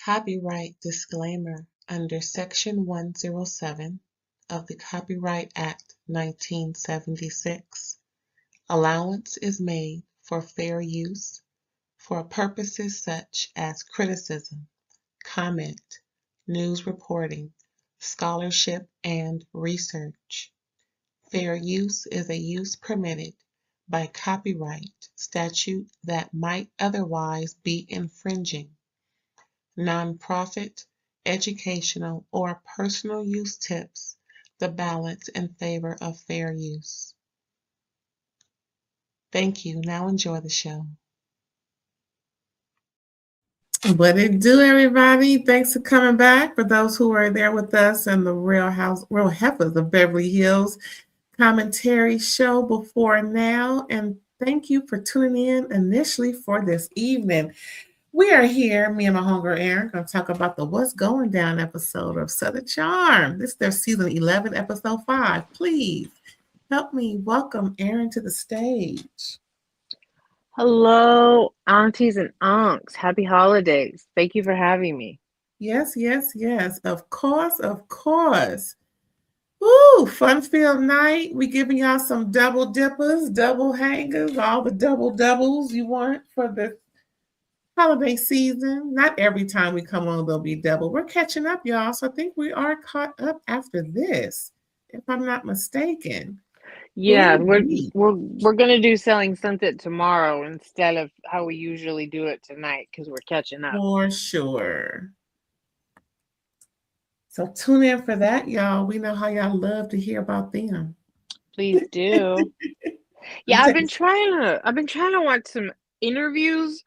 Copyright disclaimer under Section 107 of the Copyright Act 1976. Allowance is made for fair use for purposes such as criticism, comment, news reporting, scholarship, and research. Fair use is a use permitted by copyright statute that might otherwise be infringing. Nonprofit, educational, or personal use tips the balance in favor of fair use. Thank you. Now enjoy the show. What it do, everybody? Thanks for coming back. For those who are there with us in the Real Heifers of Beverly Hills commentary show before now, and thank you for tuning in initially for this evening. We are here, me and my homegirl Erin, going to talk about the What's Going Down episode of Southern Charm. This is their season 11, episode 5. Please help me welcome Erin to the stage. Hello, aunties and unks. Happy holidays. Thank you for having me. Yes, yes, yes. Of course, of course. Woo, fun-filled night. We giving y'all some double dippers, double hangers, all the double doubles you want for the holiday season. Not every time we come on, there'll be double. We're catching up, y'all. So I think we are caught up after this, if I'm not mistaken. Yeah, Ooh-wee. we're gonna do Selling Sunset tomorrow instead of how we usually do it tonight because we're catching up. For sure. So tune in for that, y'all. We know how y'all love to hear about them. Please do. Yeah, I've been trying to watch some interviews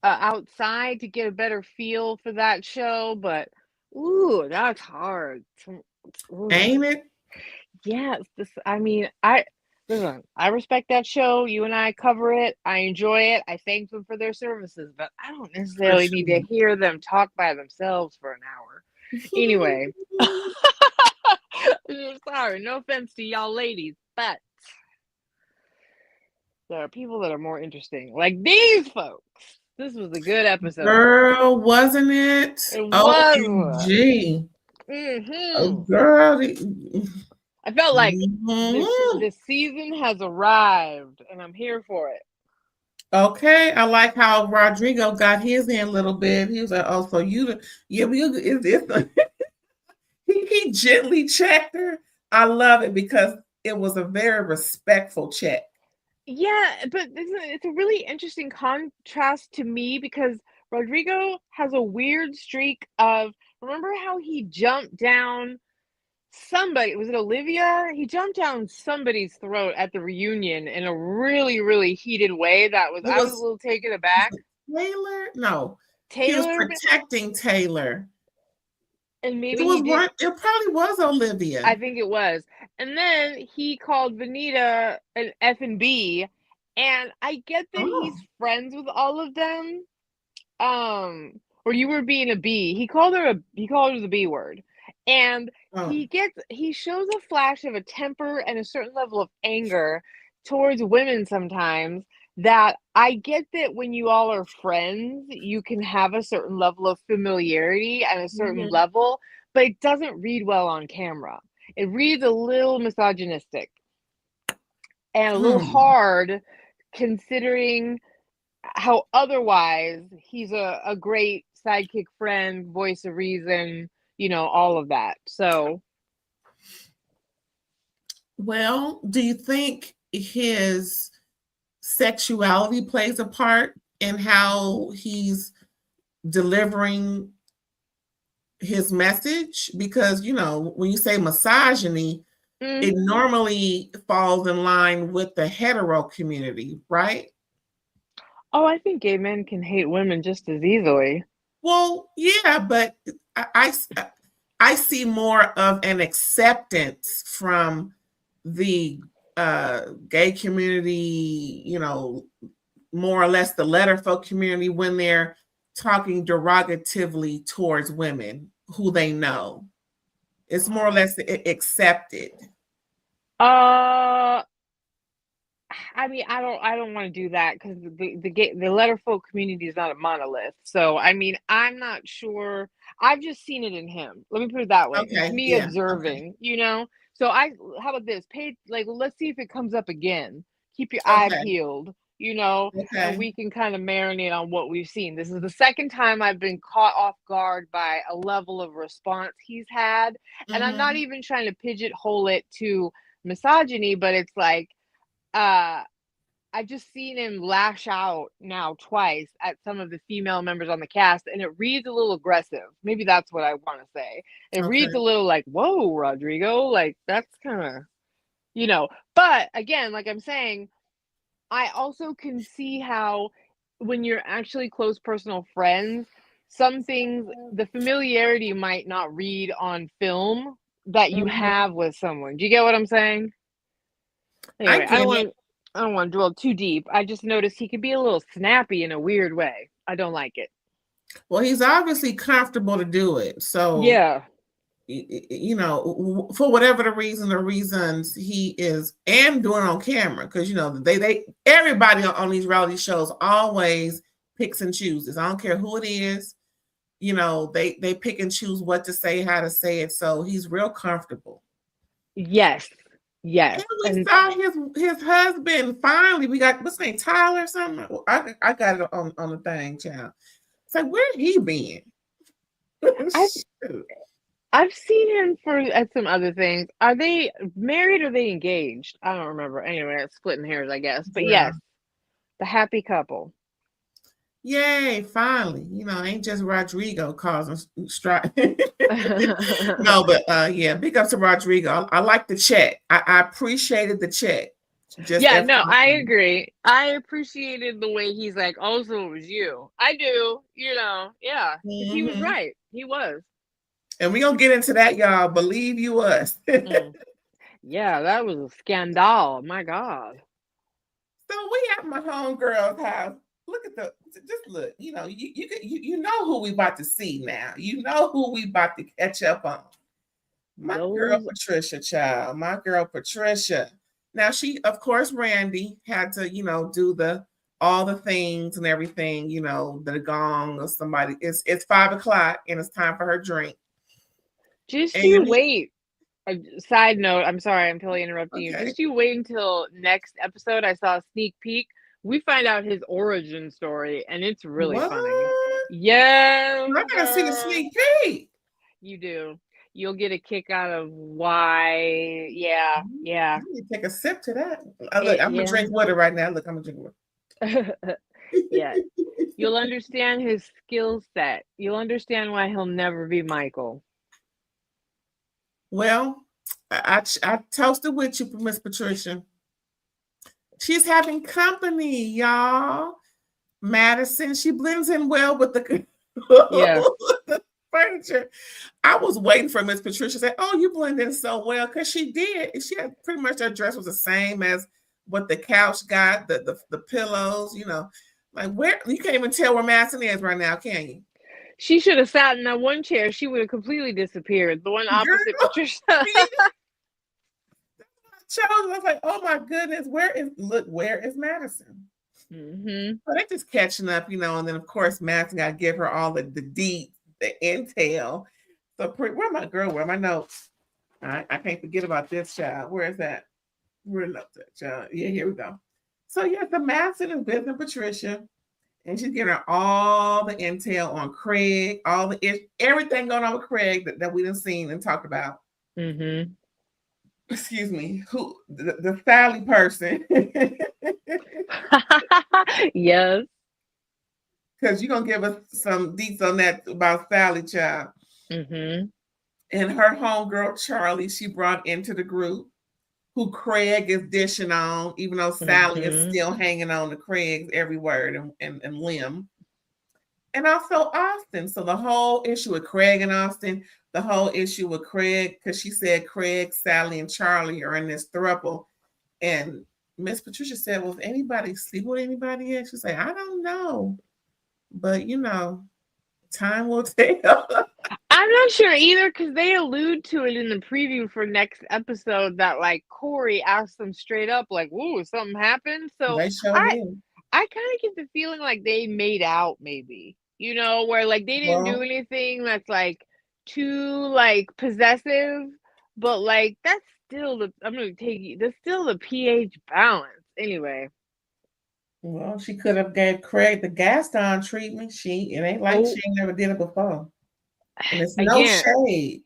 outside to get a better feel for that show, but ooh, that's hard. Ooh. Ain't it? Yes, listen, I respect that show. You and I cover it. I enjoy it. I thank them for their services, but I don't necessarily need to hear them talk by themselves for an hour. Anyway, sorry, no offense to y'all ladies, but there are people that are more interesting, like these folks. This was a good episode. Girl, wasn't it? It was. OMG. Mm-hmm. Oh, girl. I felt like this season has arrived, and I'm here for it. Okay, I like how Rodrigo got his in a little bit. He was like, "Oh, so is this?" He gently checked her. I love it because it was a very respectful check. Yeah, but it's a really interesting contrast to me because Rodrigo has a weird streak of, remember how he jumped down somebody, was it Olivia? He jumped down somebody's throat at the reunion in a really, really heated way that was, I was a little taken aback. Taylor? No. Taylor? He was protecting Taylor. And maybe it probably was Olivia. I think it was. And then he called Vanita an F and B. And I get that he's friends with all of them. Or you were being a B. He called her the B word. And he shows a flash of a temper and a certain level of anger towards women sometimes, that I get that when you all are friends, you can have a certain level of familiarity and a certain level, but it doesn't read well on camera. It reads a little misogynistic and a little hard, considering how otherwise he's a great sidekick friend, voice of reason, all of that. So, well, do you think his sexuality plays a part in how he's delivering his message? Because, when you say misogyny, it normally falls in line with the hetero community, right? Oh, I think gay men can hate women just as easily. Well, yeah, but I see more of an acceptance from the gay community, more or less the letterfolk community, when they're talking derogatively towards women who they know. It's more or less accepted. I mean, I don't want to do that because the letterfolk community is not a monolith. So I mean, I'm not sure. I've just seen it in him. Let me put it that way. It's Okay, me yeah, okay, observing, you know. So how about this? Pay like let's see if it comes up again. Keep your eye okay, peeled, you know, and okay. we can kind of marinate on what we've seen. This is the second time I've been caught off guard by a level of response he's had, and I'm not Mm-hmm. even trying to pigeonhole it to misogyny, but it's like uh I've just seen him lash out now twice at some of the female members on the cast, and it reads a little aggressive. Maybe that's what I want to say. It Okay. reads a little like, whoa, Rodrigo, like that's kind of, you know. But again, like I'm saying, I also can see how when you're actually close personal friends, some things, the familiarity might not read on film that you Mm-hmm. have with someone. Do you get what I'm saying? I Anyway, get it. I don't want to dwell too deep. I just noticed he could be a little snappy in a weird way. I don't like it. Well, he's obviously comfortable to do it. So, Yeah. you know, for whatever the reason or reasons he is and doing it on camera, because you know they everybody on these reality shows always picks and chooses. I don't care who it is. You know, they pick and choose what to say, how to say it. So he's real comfortable. Yes. And Yes. we And saw his husband finally. We got what's his name, Tyler or something. I got it on the thing, child. It's like where he been? I've Shoot. I've seen him for at some other things. Are they married or are they engaged? I don't remember. Anyway, it's splitting hairs, I guess. But Yeah. yes, the happy couple. Yay, finally. You know, ain't just Rodrigo causing strife. No, but yeah, big up to Rodrigo. I like the check. I appreciated the check. Just Yeah, no, I FYI. agree. I appreciated the way he's like, also it was you. I do, you know, yeah, because he was Hmm. right. He was. And we gonna get into that, y'all. Believe you us. Mm. Yeah, that was a scandal. My God. So we at my homegirl's house. Look at the just look. You know, you know who we about to see now. You know who we about to catch up on. My girl Those Patricia, child. My girl Patricia. Now she, of course, Randy had to, you know, do the all the things and everything. You know, the gong or somebody. It's 5 o'clock and it's time for her drink. just And you he, wait. A side note, I'm sorry, I'm totally interrupting you. okay, Just you wait until next episode. I saw a sneak peek. We find out his origin story, and it's really what? funny. Yes, I gotta see the girl. sneak peek. You do. You'll get a kick out of why. Yeah, I yeah. need to take a sip to that. Look, I'm gonna Yeah. drink water right now. Look, I'm gonna drink water. Yeah. You'll understand his skill set. You'll understand why he'll never be Michael. Well, I toasted with you, Miss Patricia. She's having company, y'all. Madison, she blends in well with the, Yeah. the furniture. I was waiting for Miss Patricia to say, "Oh, you blend in so well," because she did. She had pretty much her dress was the same as what the couch got, the pillows. You know, like where you can't even tell where Madison is right now, can you? She should have sat in that one chair. She would have completely disappeared. The one opposite Girl, Patricia. me, I was like, "Oh my goodness, where is Madison?" Mm-hmm. So they're just catching up, you know, and then of course Madison got to give her all the deeds, the intel. So where my girl? Where my notes? I can't forget about this child. Where is that? Where is that child? Yeah, here we go. So yeah, the Madison is visiting Patricia, and she's getting her all the intel on Craig, all the everything going on with Craig that we done seen and talked about. Mm-hmm. Excuse me, who the Sally person. Yes. Because you're gonna give us some deets on that about Sally child. Mm-hmm. And her homegirl Charlie, she brought into the group, who Craig is dishing on, even though Sally is Mm-hmm. still hanging on to Craig's every word and limb. And also Austin. So the whole issue with Craig and Austin, the whole issue with Craig, because she said Craig, Sally, and Charlie are in this throuple. And Miss Patricia said, "Well, if anybody sleep with anybody else?" She said, "I don't know. But you know, time will tell." I'm not sure either because they allude to it in the preview for next episode that like Corey asked them straight up, like, "Whoa, something happened?" So They sure I did. I kind of get the feeling like they made out, maybe, where like they didn't do Well, anything that's like too like possessive, but like that's still that's still the pH balance anyway. well, she could have gave Craig the Gaston treatment. It ain't like Oh, she ain't never did it before. And it's no again, shade.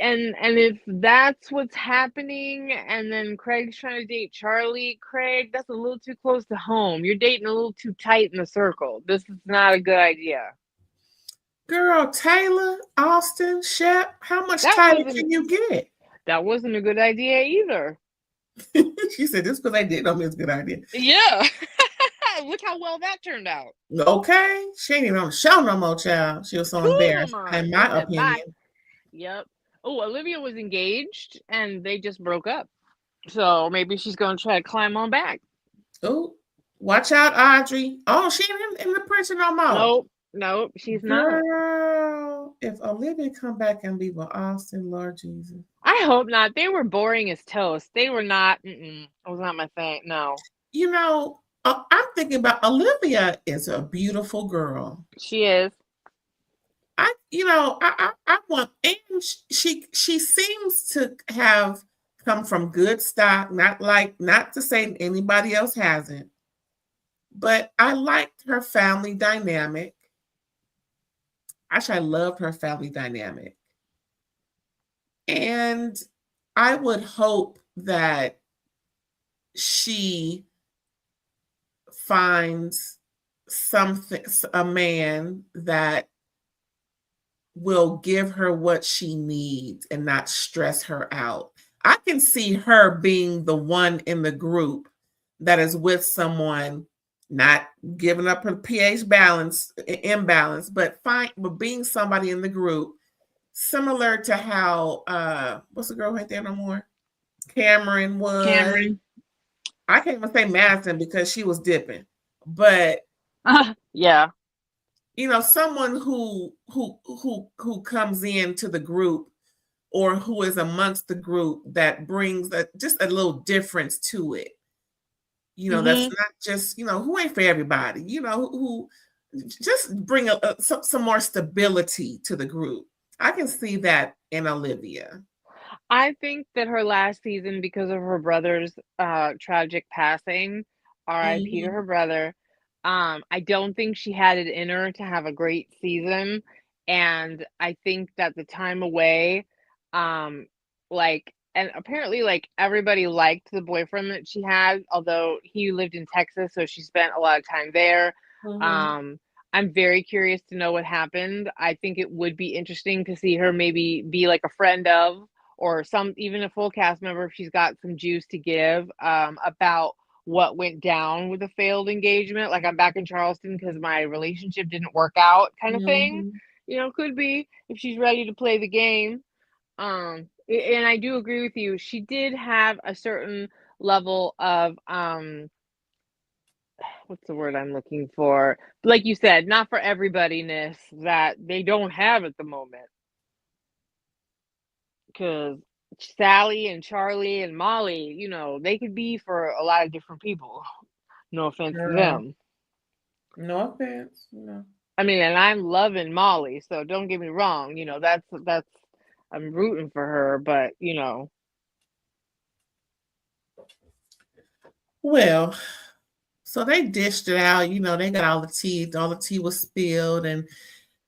and if that's what's happening, and then Craig's trying to date Charlie, Craig, that's a little too close to home. You're dating a little too tight in the circle. This is not a good idea. Girl, Taylor, Austin, Shep, how much That tighter wasn't can you get? that wasn't a good idea either. She said, this because I did know me it's a good idea. Yeah. Look how well that turned out. Okay. She ain't even on the show no more, child. She was so embarrassed, in They my said bye. opinion. Yep. Oh, Olivia was engaged and they just broke up. So maybe she's gonna try to climb on back. Oh, watch out, Audrey. Oh, she ain't in the picture no more. Nope, she's not. Girl, if Olivia come back and be with Austin, Lord Jesus. I hope not. They were boring as toast. They were not. It was not my thing. No. I'm thinking about Olivia is a beautiful girl. She is. I want, and she seems to have come from good stock. Not to say anybody else hasn't, but I liked her family dynamic. Actually, I loved her family dynamic, and I would hope that she finds a man that will give her what she needs and not stress her out. I can see her being the one in the group that is with someone, not giving up her pH imbalance, but being somebody in the group, similar to how what's the girl right there no more? Cameron was. Cameron. I can't even say Madison because she was dipping, but yeah. Someone who comes into the group or who is amongst the group that brings just a little difference to it. That's not just, who ain't for everybody, who just bring some more stability to the group. I can see that in Olivia. I think that her last season, because of her brother's tragic passing, RIP to her brother, I don't think she had it in her to have a great season. And I think that the time away, and apparently like everybody liked the boyfriend that she had, although he lived in Texas, so she spent a lot of time there. I'm very curious to know what happened. I think it would be interesting to see her maybe be like a friend of, or even a full cast member if she's got some juice to give about what went down with a failed engagement. Like, I'm back in Charleston because my relationship didn't work out kind of thing. Could be if she's ready to play the game. And I do agree with you. She did have a certain level of what's the word I'm looking for? Like you said, not for everybody-ness that they don't have at the moment. Because Sally and Charlie and Molly, they could be for a lot of different people. No offense to them. No offense. No. I mean, and I'm loving Molly, so don't get me wrong. That's I'm rooting for her, but Well, so they dished it out. They got all the tea. All the tea was spilled, and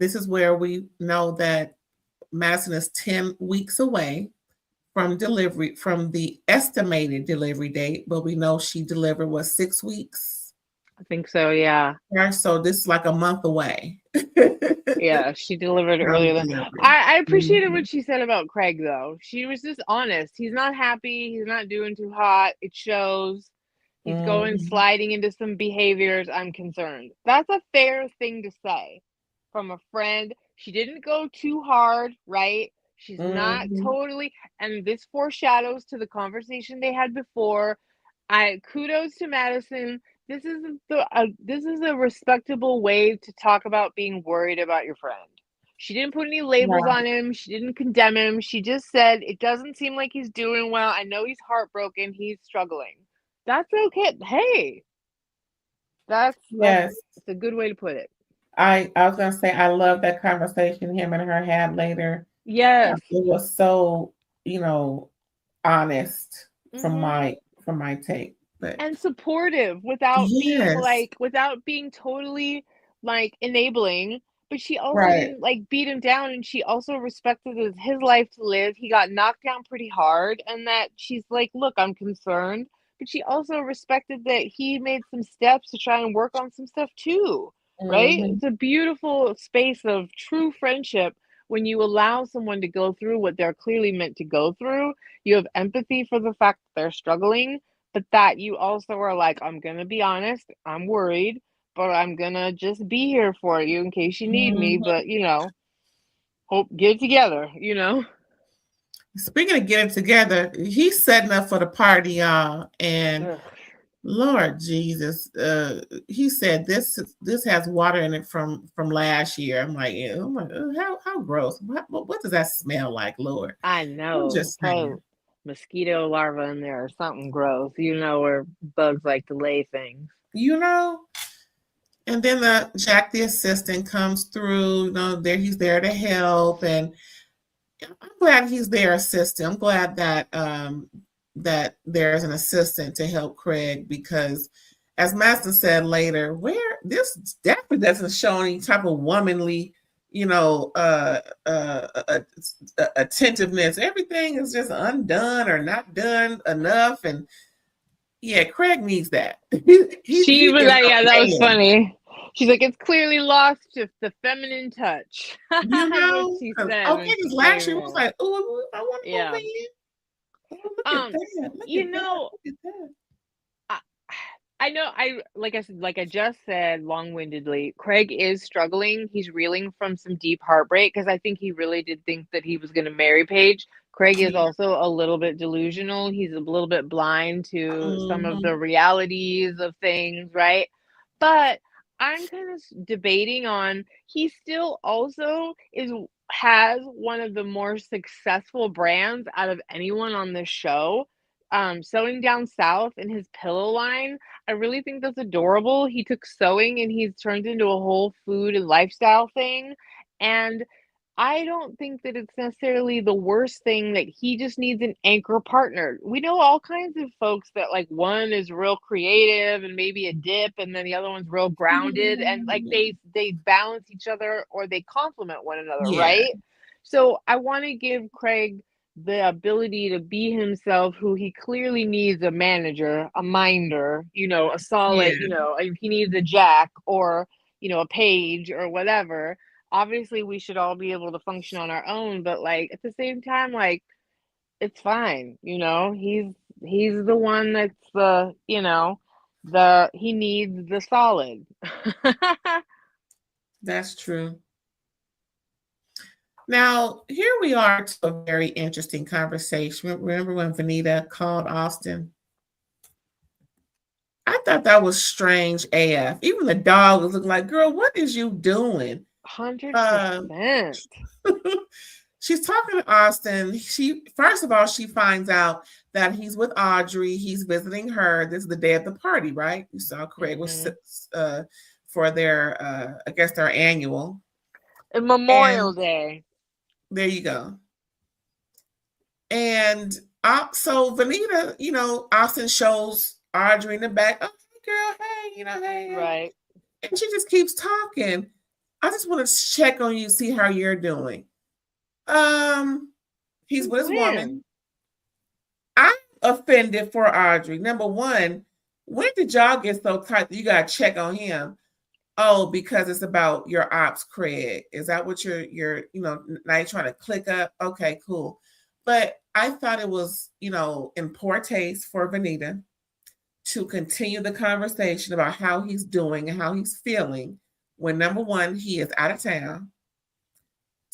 this is where we know that Madison is 10 weeks away from the estimated delivery date, but we know she delivered 6 weeks. I think so, yeah. So this is like a month away. Yeah, she delivered earlier than I appreciated what she said about Craig, though. She was just honest. He's not happy. He's not doing too hot. It shows. He's going sliding into some behaviors. I'm concerned. That's a fair thing to say from a friend. She didn't go too hard, right? She's not totally, and this foreshadows to the conversation they had before. Kudos to Madison. This is a respectable way to talk about being worried about your friend. She didn't put any labels Right. on him. She didn't condemn him. She just said, it doesn't seem like he's doing well. I know he's heartbroken. He's struggling. That's okay. Hey, that's Yes. it's a good way to put it. I was gonna say I love that conversation him and her had later. Yes. It was so, honest from Hmm. my take. But And supportive yes, without being totally like enabling, but she also right. didn't like beat him down, and she also respected his life to live. He got knocked down pretty hard, and that she's like, look, I'm concerned, but she also respected that he made some steps to try and work on some stuff too, right? Hmm. It's a beautiful space of true friendship when you allow someone to go through what they're clearly meant to go through. You have empathy for the fact that they're struggling, but that you also are like, I'm gonna be honest, I'm worried, but I'm gonna just be here for you in case you need me. Hmm. But hope get it together. Speaking of getting together, he's setting up for the party, y'all. And Ugh. Lord Jesus, he said this has water in it from last year. I'm like, yeah, oh my, how gross. What does that smell like, Lord? I I'm know, just probably saying. mosquito larva in there or something gross. Where bugs like to lay things. You know, and then the Jack the assistant comes through, he's there to help, and I'm glad he's their assistant. I'm glad that there's an assistant to help Craig, because as Master said later, where this definitely doesn't show any type of womanly, you know, uh, uh, uh, attentiveness. Everything is just undone or not done enough, and yeah, Craig needs that. She He was is like, yeah, that a was man, funny. She's like, it's clearly lost just the feminine touch. you That's what know. she 'Cause, said okay, when this she last came year was in. like, oh, I want to move Yeah. in. Oh, look at Um, that! Look you at that! know, Look at that! I, I know like I just said long-windedly, Craig is struggling. He's reeling from some deep heartbreak because I think he really did think that he was going to marry Paige. Craig is Yeah. also a little bit delusional. He's a little bit blind to some of Mhm. the realities of things, right? But I'm kind of debating on he still also is has one of the more successful brands out of anyone on this show. Sewing Down South and his pillow line, I really think that's adorable. He took sewing and he's turned into a whole food and lifestyle thing. And I don't think that it's necessarily the worst thing that he just needs an anchor partner. We know all kinds of folks that like one is real creative and maybe a dip, and then the other one's real grounded, and like they balance each other or they complement one another, Yeah, right? So I want to give Craig the ability to be himself, who he clearly needs a manager, a minder, a solid, yeah, if he needs a Jack or, a Page or whatever. Obviously, we should all be able to function on our own, but like at the same time, like it's fine, he's the one that's he needs the solid. that's true. Now, here we are to a very interesting conversation. Remember when Vanita called Austin? I thought that was strange AF. Even the dog was looking like, girl, what is you doing? Um, 100%. she's talking to Austin. She first of all, she finds out that he's with Audrey. He's visiting her. This is the day of the party, right? You saw Craig was Hmm. for their I guess their annual. Memorial And Day. there you go. And so Vanita, Austin shows Audrey in the back. Oh, hey, girl, hey, hey. Right. And she just keeps talking. I just want to check on you, see how you're doing. Um, he's Since with his woman. when? I'm offended for Audrey. Number one, when did y'all get so tight that you gotta check on him? Oh, because it's about your ops, Craig. Is that what you're now you're trying to click up? Okay, cool. But I thought it was, in poor taste for Vanita to continue the conversation about how he's doing and how he's feeling when number one, he is out of town.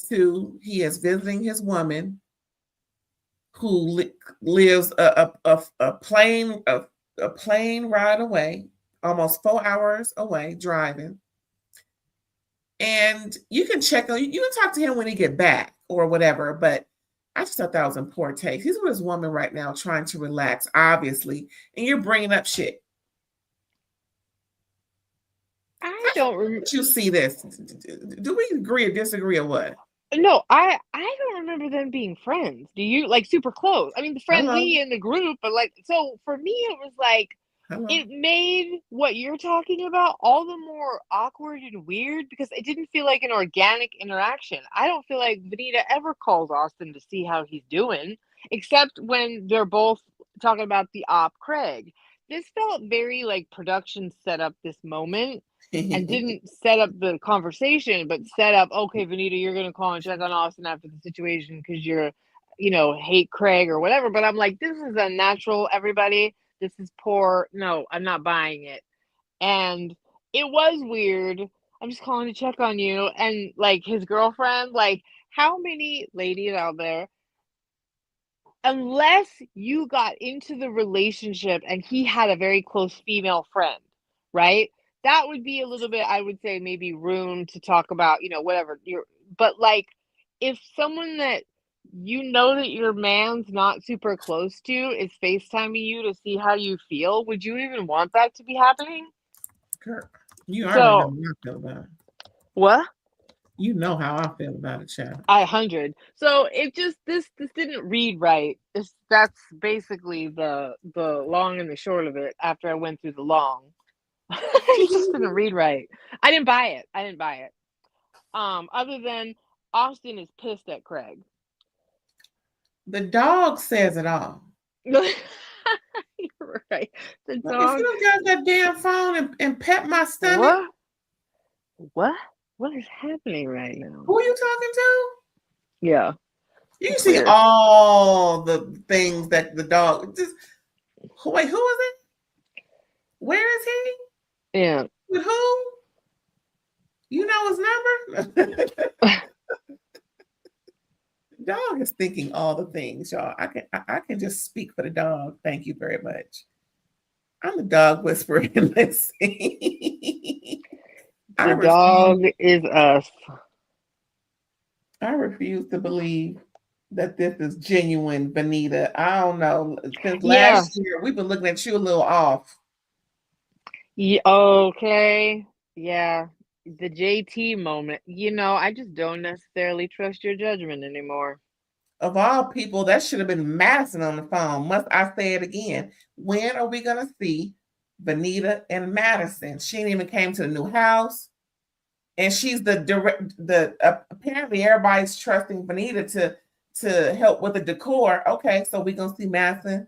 Two, he is visiting his woman who lives a plane ride away, almost 4 hours away driving. And you can check on, you can talk to him when he get back or whatever, but I just thought that was in poor taste. He's with his woman right now trying to relax, obviously, and you're bringing up shit. I don't remember. You see this? Do we agree or disagree or what? No, I don't remember them being friends. Do you? Like super close? I mean, the friendly in the group, but like, so for me, it was like it made what you're talking about all the more awkward and weird because it didn't feel like an organic interaction. I don't feel like Vanita ever calls Austin to see how he's doing, except when they're both talking about the op Craig. This felt very like production set up this moment and didn't set up the conversation, but set up, okay, Vanita, you're going to call and check on Austin after the situation because you're, hate Craig or whatever. But I'm like, this is unnatural, everybody. This is poor. No, I'm not buying it. And it was weird. I'm just calling to check on you. And like his girlfriend, like how many ladies out there, unless you got into the relationship and he had a very close female friend, right? That would be a little bit, I would say, maybe room to talk about, whatever. But like, if someone that that your man's not super close to is FaceTiming you to see how you feel, would you even want that to be happening? Girl, you already know how I feel about it. What? You know how I feel about it, child. 100. So it just this didn't read right. That's basically the long and the short of it. After I went through the long, it just didn't read right. I didn't buy it. Other than Austin is pissed at Craig. The dog says it all. You're right. The dog. If you don't get that damn phone and pet my stomach. What? What is happening right now? Who are you talking to? Yeah. You can see all the things that the dog just. Wait, who is it? Where is he? Yeah. With who? You know his number? Dog is thinking all the things, y'all. I can just speak for the dog. Thank you very much. I'm the dog whisperer. Let's see. The dog is us. I refuse to believe that this is genuine, Vanita. I don't know. Since last year, we've been looking at you a little off. Yeah, okay. Yeah. The JT moment. I just don't necessarily trust your judgment anymore. Of all people, that should have been Madison on the phone. Must I say it again? When are we going to see Vanita and Madison? She ain't even came to the new house. And she's apparently everybody's trusting Vanita to help with the decor. Okay, so we're gonna see Madison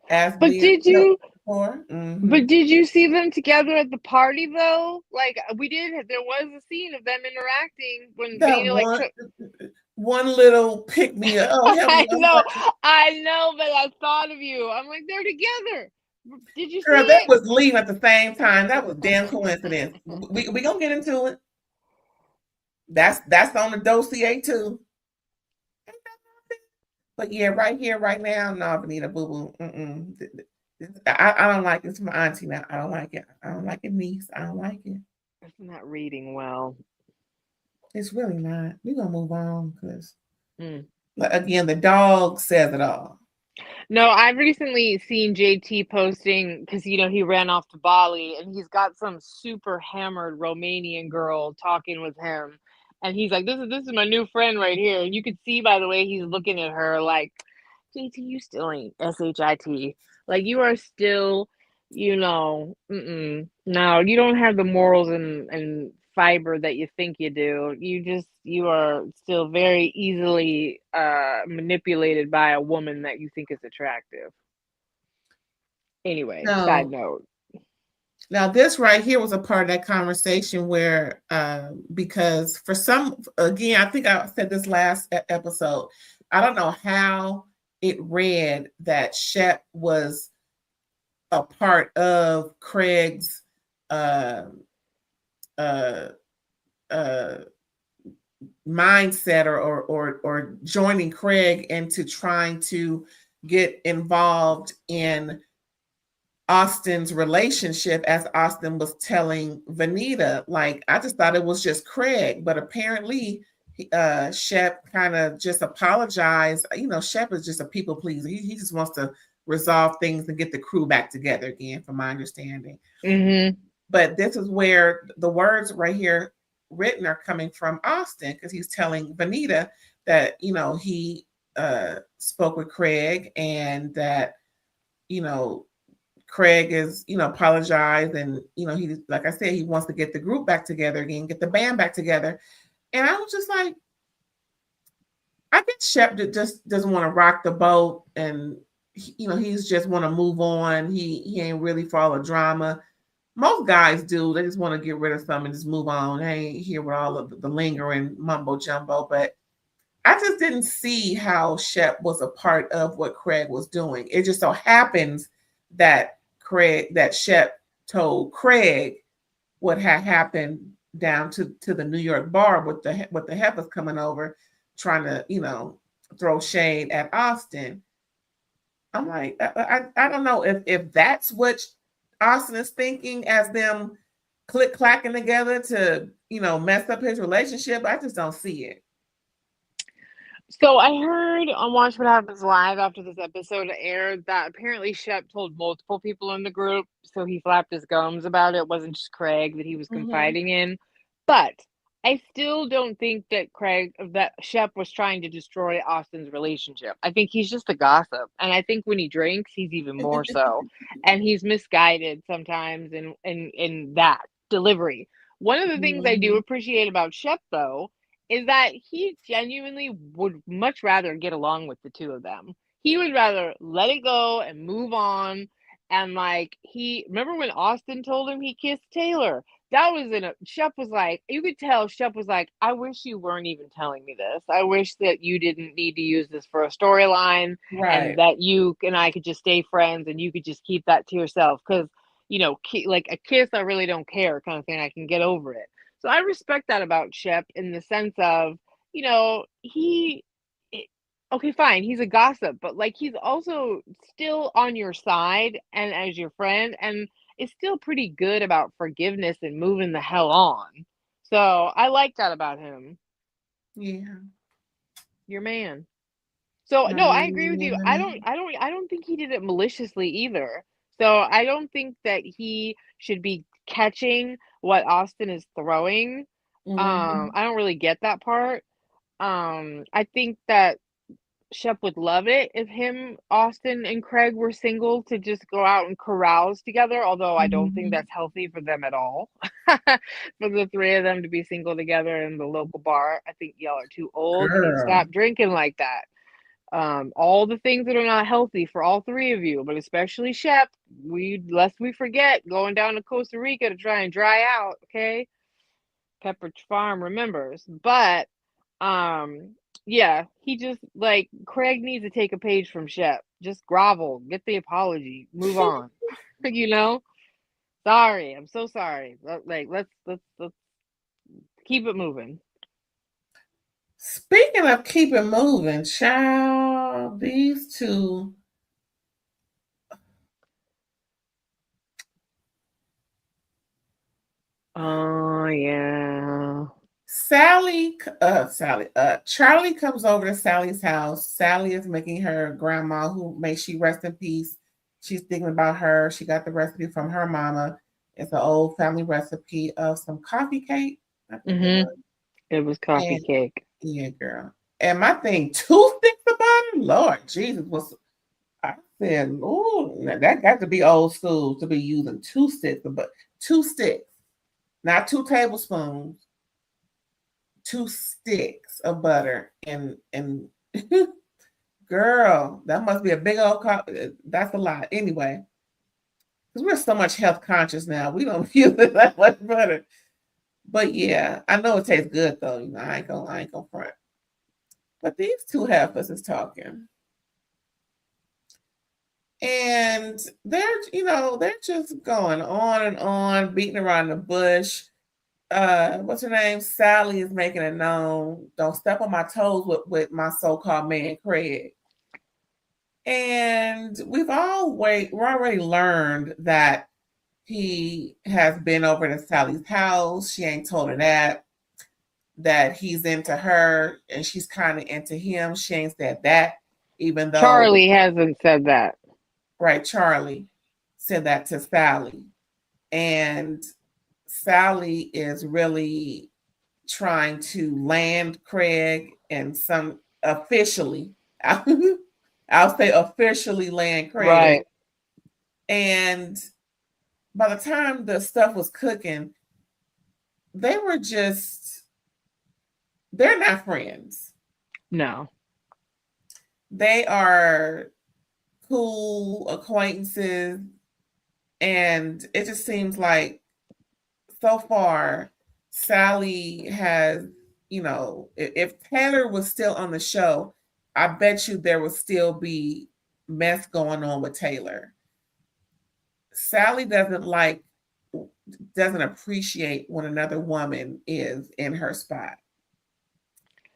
as but did you mm-hmm. But did you see them together at the party though? Like there was a scene of them interacting when that Vanita one little pick me up. Oh, I know, but I thought of you. I'm like, they're together. Did you Girl, see that it? was leaving at the same time. That was damn coincidence. We gonna get into it. That's on the dossier too. But yeah, right here, right now, no, Vanita, boo boo. I don't like it. It's my auntie now. I don't like it. I don't like it, niece. I don't like it. It's not reading well. It's really not. We're gonna move on because again, the dog says it all. No, I've recently seen JT posting because he ran off to Bali and he's got some super hammered Romanian girl talking with him, and he's like, "This is my new friend right here." And you could see by the way he's looking at her, like, JT, you still ain't shit. Like you are still, no, you don't have the morals and fiber that you think you do. You are still very easily manipulated by a woman that you think is attractive. Anyway, side note. Now this right here was a part of that conversation where because for some, again, I think I said this last episode, I don't know how it read that Shep was a part of Craig's mindset or joining Craig into trying to get involved in Austin's relationship, as Austin was telling Vanita. Like, I just thought it was just Craig, but apparently Shep kind of just apologized. Shep is just a people pleaser. He just wants to resolve things and get the crew back together again, from my understanding. Mm-hmm. But this is where the words right here written are coming from Austin, because he's telling Vanita that, he spoke with Craig, and that, Craig is, apologized, and, he, like I said, he wants to get the group back together again, get the band back together. And I was just like, I guess Shep just doesn't want to rock the boat, and he's just want to move on. He ain't really for all the drama. Most guys do. They just want to get rid of something and just move on. They ain't here with all of the lingering mumbo jumbo. But I just didn't see how Shep was a part of what Craig was doing. It just so happens that Shep told Craig what had happened down to the New York bar with the heifers coming over, trying to throw shade at Austin. I'm like, I don't know if that's what Austin is thinking, as them click clacking together to mess up his relationship. I just don't see it. So I heard on Watch What Happens Live after this episode aired that apparently Shep told multiple people in the group, so he flapped his gums about it. It wasn't just Craig that he was confiding in. But I still don't think that Shep was trying to destroy Austin's relationship. I think he's just a gossip. And I think when he drinks, he's even more so. And he's misguided sometimes in that delivery. One of the things I do appreciate about Shep, though, is that he genuinely would much rather get along with the two of them. He would rather let it go and move on. And remember when Austin told him he kissed Taylor? That was Shep was like, you could tell Shep was like, I wish you weren't even telling me this. I wish that you didn't need to use this for a storyline, and that you and I could just stay friends, and you could just keep that to yourself. Because, like a kiss, I really don't care kind of thing. I can get over it. So I respect that about Shep, in the sense of, okay, fine, he's a gossip, but he's also still on your side and as your friend, and is still pretty good about forgiveness and moving the hell on. So I like that about him. Yeah. Your man. So no, I agree with you. I don't think he did it maliciously either. So I don't think that he should be catching what Austin is throwing. I don't really get that part. I think that Shep would love it if him, Austin, and Craig were single, to just go out and carouse together, although I don't think that's healthy for them at all. For the three of them to be single together in the local bar. I think y'all are too old. You need to stop drinking like that. All the things that are not healthy for all three of you, but especially Shep. Lest we forget, going down to Costa Rica to try and dry out, okay? Pepperidge Farm remembers. But yeah, he just Craig needs to take a page from Shep. Just grovel, get the apology, move on. Sorry, I'm so sorry. Let's keep it moving. Speaking of keep it moving, child, these two. Oh yeah. Charlie comes over to Sally's house. Sally is making her grandma, who may she rest in peace. She's thinking about her. She got the recipe from her mama. It's an old family recipe of some coffee cake. I think it was coffee cake. Yeah, girl. And my thing, 2 sticks of butter? Lord Jesus, I said, oh, that got to be old school to be using 2 sticks of butter. 2 sticks, not 2 tablespoons. 2 sticks of butter, and girl, that must be a big old that's a lot. Anyway, because we're so much health conscious now, we don't use that much butter. But yeah, I know it tastes good though. I ain't gonna front. But these two heifers is talking, and they're just going on and on, beating around the bush. What's her name? Sally is making it known, don't step on my toes with my so-called man Craig. And we're already learned that he has been over to Sally's house. She ain't told her that he's into her and she's kind of into him. She ain't said that, even though, Charlie hasn't said that. right, Charlie said that to Sally. And Sally is really trying to land Craig and some officially, I'll say officially land Craig. Right. And by the time the stuff was cooking, they're not friends. No. They are cool acquaintances. And it just seems like so far, Sally has, if Taylor was still on the show, I bet you there would still be mess going on with Taylor. Sally doesn't appreciate when another woman is in her spot.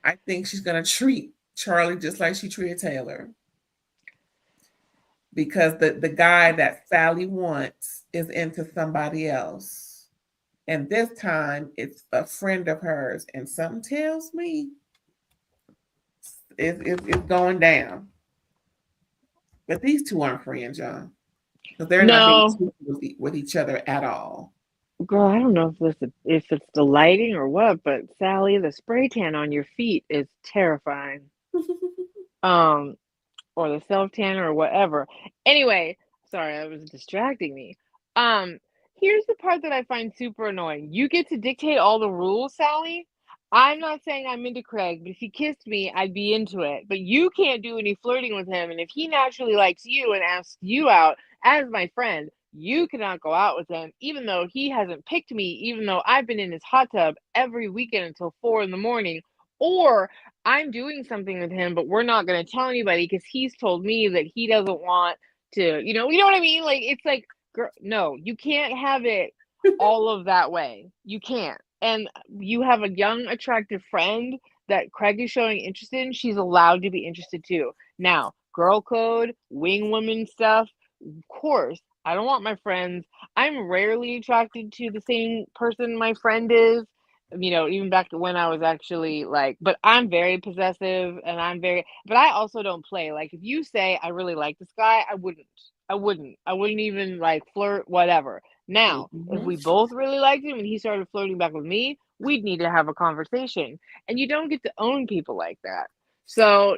I think she's going to treat Charlie just like she treated Taylor. Because the guy that Sally wants is into somebody else. And this time it's a friend of hers. And something tells me it's going down. But these two aren't friends, y'all. Because they're not being with each other at all. Girl, I don't know if it's the lighting or what, but Sally, the spray tan on your feet is terrifying. Or the self tanner or whatever. Anyway, sorry, that was distracting me. Here's the part that I find super annoying. You get to dictate all the rules, Sally. I'm not saying I'm into Craig, but if he kissed me, I'd be into it. But you can't do any flirting with him, and if he naturally likes you and asks you out as my friend, you cannot go out with him, even though he hasn't picked me, even though I've been in his hot tub every weekend until 4 a.m, or I'm doing something with him, but we're not going to tell anybody because he's told me that he doesn't want to, you know what I mean? Like, it's like, girl, no, you can't have it all of that way. You can't. And you have a young, attractive friend that Craig is showing interest in. She's allowed to be interested too. Now, girl code, wing woman stuff, of course. I don't want my friends. I'm rarely attracted to the same person my friend is. Even back to when I was actually but I'm very possessive and but I also don't play. Like, if you say I really like this guy, I wouldn't even flirt, whatever. Now, if we both really liked him and he started flirting back with me, we'd need to have a conversation. And you don't get to own people like that. So,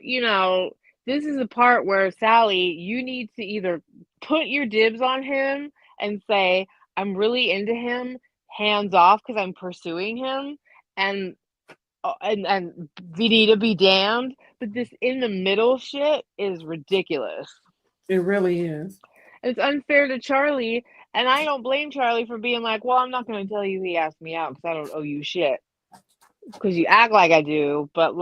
this is the part where, Sally, you need to either put your dibs on him and say, I'm really into him, hands off, because I'm pursuing him, and Vinita be damned. But this in the middle shit is ridiculous. It really is. It's unfair to Charlie, and I don't blame Charlie for being like, well, I'm not going to tell you he asked me out because I don't owe you shit. Because you act like I do, but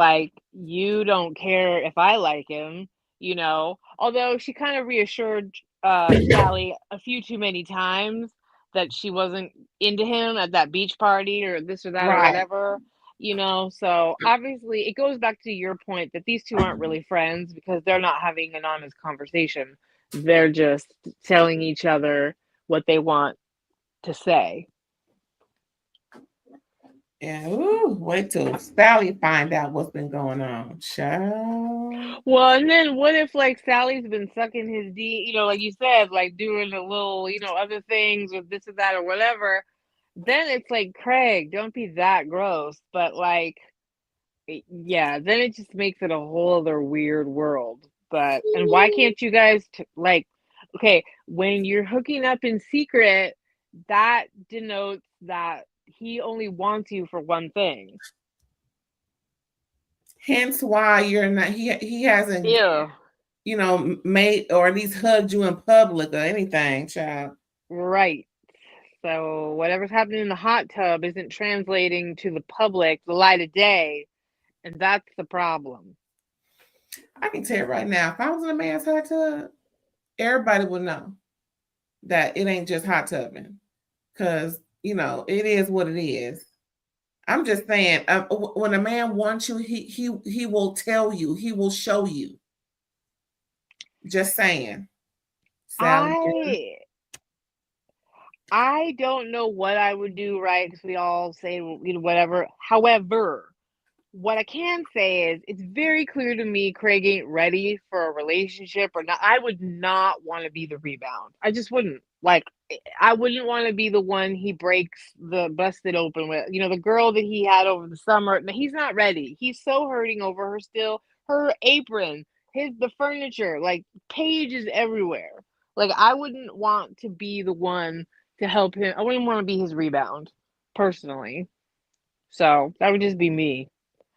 you don't care if I like him, Although she kind of reassured Sally a few too many times that she wasn't into him at that beach party or this or that or whatever, So obviously it goes back to your point that these two aren't really friends because they're not having an honest conversation. They're just telling each other what they want to say. Yeah, wait till Sally find out what's been going on, child. Well, and then what if Sally's been sucking his D, like you said, doing a little, other things or this or that or whatever. Then it's Craig, don't be that gross. But yeah, then it just makes it a whole other weird world. But and why can't you guys okay, when you're hooking up in secret, that denotes that he only wants you for one thing. Hence why you're not he hasn't made or at least hugged you in public or anything, child. Right. So whatever's happening in the hot tub isn't translating to the public, the light of day, and that's the problem. I can tell you right now, if I was in a man's hot tub, everybody would know that it ain't just hot tubbing, because it is what it is. I'm just saying, when a man wants you, he will tell you, he will show you. Just saying. Sally. I don't know what I would do, right? Because we all say, whatever. However, what I can say is it's very clear to me Craig ain't ready for a relationship or not. I would not want to be the rebound. I just wouldn't. Like, I wouldn't want to be the one he breaks the busted open with. The girl that he had over the summer. He's not ready. He's so hurting over her still. Her apron, the furniture, like pages everywhere. Like, I wouldn't want to be the one to help him. I wouldn't want to be his rebound, personally. So that would just be me.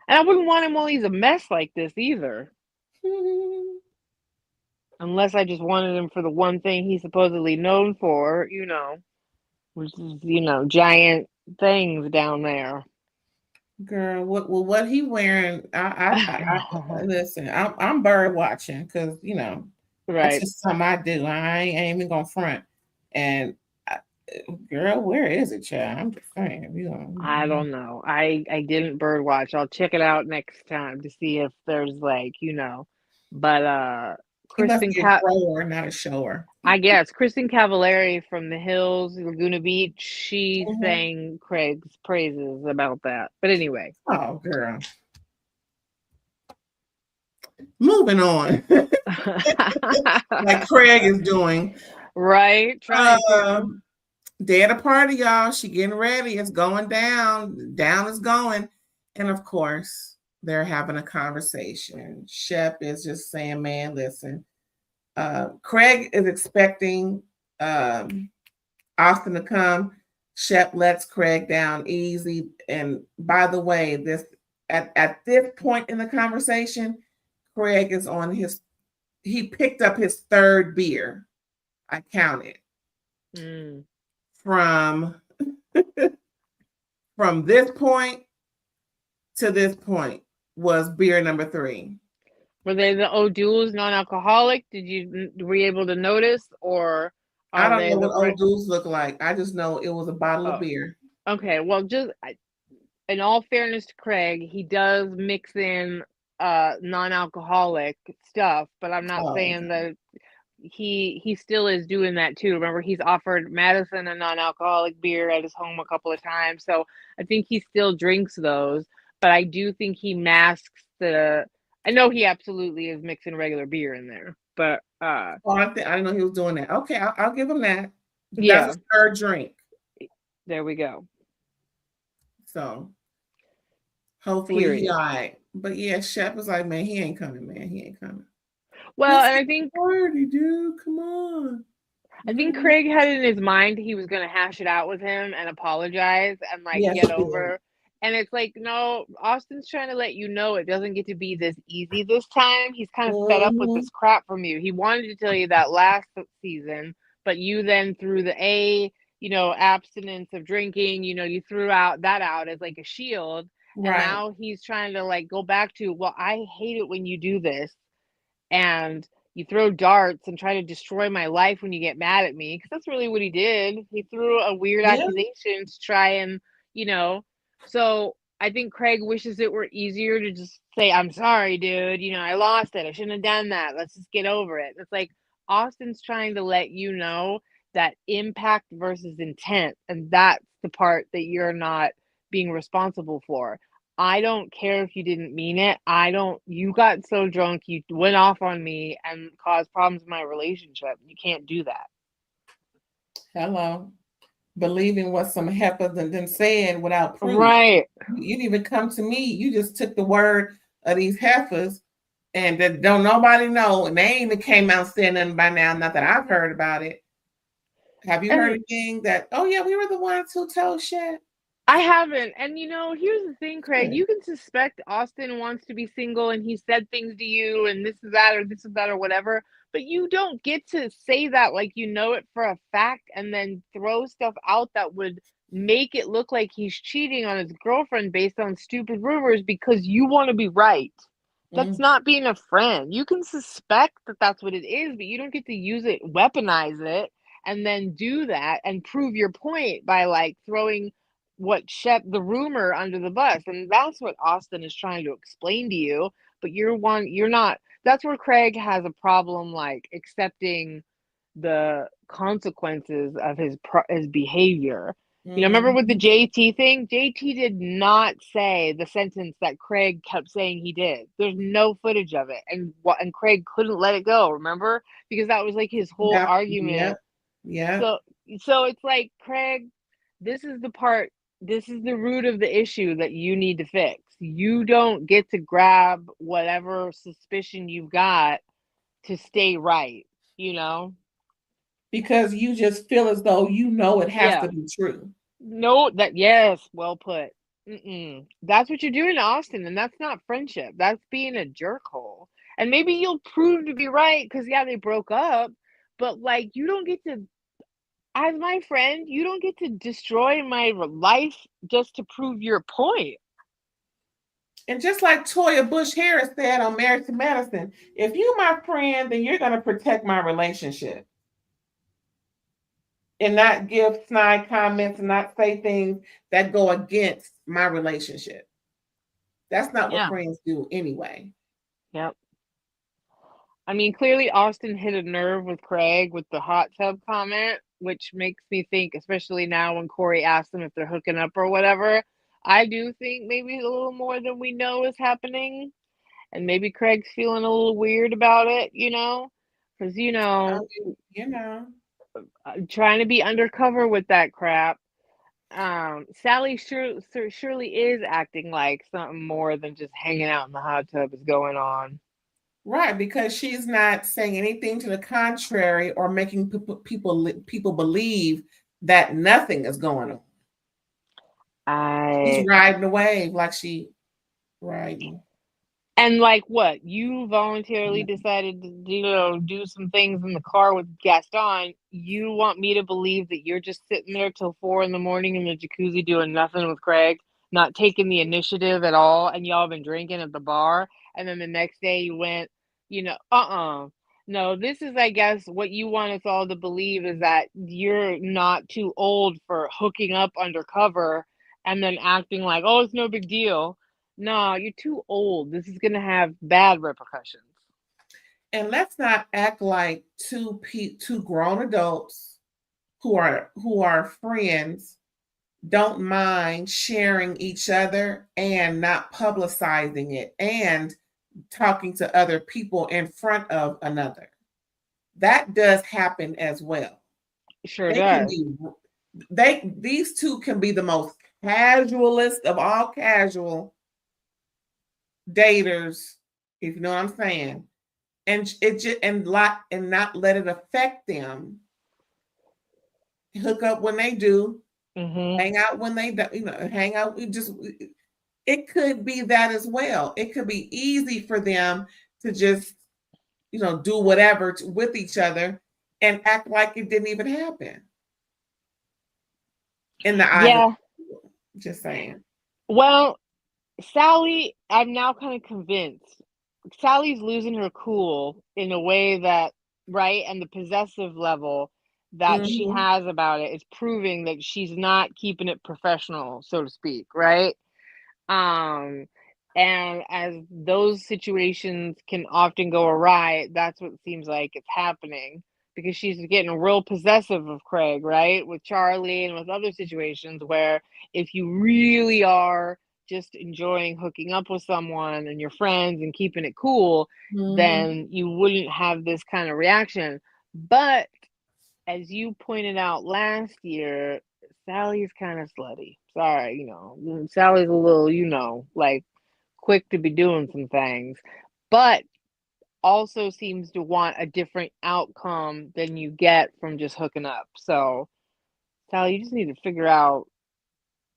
And I wouldn't want him while he's a mess like this either. Unless I just wanted him for the one thing he's supposedly known for, which is, giant things down there. Girl, what he wearing? I listen. I'm bird watching because that's Right. just something I do. I ain't even gonna front. And girl, where is it, child? I'm just saying. I don't know. I didn't bird watch. I'll check it out next time to see if there's but He must Kristen be a thrower, not a shower. I guess Kristen Cavallari from the Hills, Laguna Beach, she sang Craig's praises about that. But anyway. Oh, girl. Moving on. Like Craig is doing. Right? Trying to. Day at a party, y'all. She getting ready. It's going down. Down is going. And of course, they're having a conversation. Shep is just saying, man, listen. Craig is expecting Austin to come. Shep lets Craig down easy. And by the way, at this point in the conversation, Craig is on he picked up his third beer. I counted. From this point to this point was beer number 3. Were they the O'Doul's non-alcoholic? Were you able to notice, or I don't know what O'Doul's look like. I just know it was a bottle of beer. Okay, well, just in all fairness to Craig, he does mix in non-alcoholic stuff, but I'm not saying that he still is doing that too. Remember, he's offered Madison a non-alcoholic beer at his home a couple of times, so I think he still drinks those. But I do think he masks I know he absolutely is mixing regular beer in there, but I didn't know he was doing that. Okay, I'll give him that. Yeah, that's his third drink. There we go. So hopefully he all right. But yeah, Shep was like, man, he ain't coming, man. He ain't coming. Well, and I think party, dude, come on. I think Craig had in his mind he was going to hash it out with him and apologize and get over. And it's like, no, Austin's trying to let you know it doesn't get to be this easy this time. He's kind of fed up with this crap from you. He wanted to tell you that last season, but you then threw the abstinence of drinking, you threw that out as like a shield. Right. And now he's trying to go back to, well, I hate it when you do this. And you throw darts and try to destroy my life when you get mad at me, because that's really what he did. He threw a weird accusation to try and, so I think Craig wishes it were easier to just say, I'm sorry, dude, I lost it. I shouldn't have done that. Let's just get over it. It's like Austin's trying to let you know that impact versus intent, and that's the part that you're not being responsible for. I don't care if you didn't mean it. You got so drunk, you went off on me and caused problems in my relationship. You can't do that. Hello. Believing what some heifers then said without proof. Right. You didn't even come to me. You just took the word of these heifers and that don't nobody know. And they ain't even came out saying nothing by now, not that I've heard about it. Have you heard anything that, oh yeah, we were the ones who told shit? I haven't. And here's the thing, Craig, you can suspect Austin wants to be single and he said things to you and this is that or whatever, but you don't get to say that like you know it for a fact and then throw stuff out that would make it look like he's cheating on his girlfriend based on stupid rumors because you want to be right. That's not being a friend. You can suspect that that's what it is, but you don't get to use it, weaponize it, and then do that and prove your point by throwing the rumor under the bus. And that's what Austin is trying to explain to you, but you're not. that's where Craig has a problem, like accepting the consequences of his behavior. You know, remember with the Mhm. JT thing? JT did not say the sentence that Craig kept saying he did. There's no footage of it, and Craig couldn't let it go. Remember, because that was like his whole Yep, argument. yep, yep. So, so it's like, Craig, this is the part. This is the root of the issue that you need to fix. You don't get to grab whatever suspicion you've got to stay right. You know? Because you just feel as though you know it has Yeah. to be true. No, yes, well put. That's what you're doing to Austin, and that's not friendship. That's being a jerkhole. And maybe you'll prove to be right because yeah, they broke up, but like you don't get to, as my friend, you don't get to destroy my life just to prove your point. And just like Toya Bush Harris said on Married to Medicine, if you're my friend, then you're going to protect my relationship and not give snide comments and not say things that go against my relationship. That's not what Yeah. friends do anyway. Yep. I mean, clearly Austin hit a nerve with Craig with the hot tub comment, which makes me think, especially now when Corey asked them if they're hooking up or whatever, I do think maybe a little more than we know is happening. And maybe Craig's feeling a little weird about it, you know? Because, You know. trying to be undercover with that crap. Sally surely is acting like something more than just hanging out in the hot tub is going on. Right, because she's not saying anything to the contrary or making people believe that nothing is going on. She's riding the wave like she riding. And like what? You voluntarily decided to, do some things in the car with Gaston. You want me to believe that you're just sitting there till 4 a.m. in the jacuzzi doing nothing with Craig, not taking the initiative at all, and y'all been drinking at the bar, and then the next day you went, No, this is, I guess, what you want us all to believe is that you're not too old for hooking up undercover and then acting like, oh, it's no big deal. No, you're too old. This is going to have bad repercussions. And let's not act like two grown adults who are friends don't mind sharing each other and not publicizing it and talking to other people in front of another. That does happen as well. Sure They can does. be these two can be the most casualist of all casual daters, if you know what I'm saying. And it just and not let it affect them. Hook up when they do, hang out when they do, hang out. It could be that as well. It could be easy for them to just do whatever with each other and act like it didn't even happen in the eyes of people. Just saying. Well, Sally, I'm now kind of convinced. Sally's losing her cool in a way that, right, and the possessive level that she Mm-hmm. has about it is proving that she's not keeping it professional, so to speak, right? Um, and as those situations can often go awry, that's what it seems like it's happening because she's getting real possessive of Craig, right? With Charlie and with other situations where if you really are just enjoying hooking up with someone and your friends and keeping it cool, Mm-hmm. then you wouldn't have this kind of reaction. But as you pointed out last year, Sally's kind of slutty. Sorry, Sally's a little, like quick to be doing some things, but also seems to want a different outcome than you get from just hooking up. So, Sally, you just need to figure out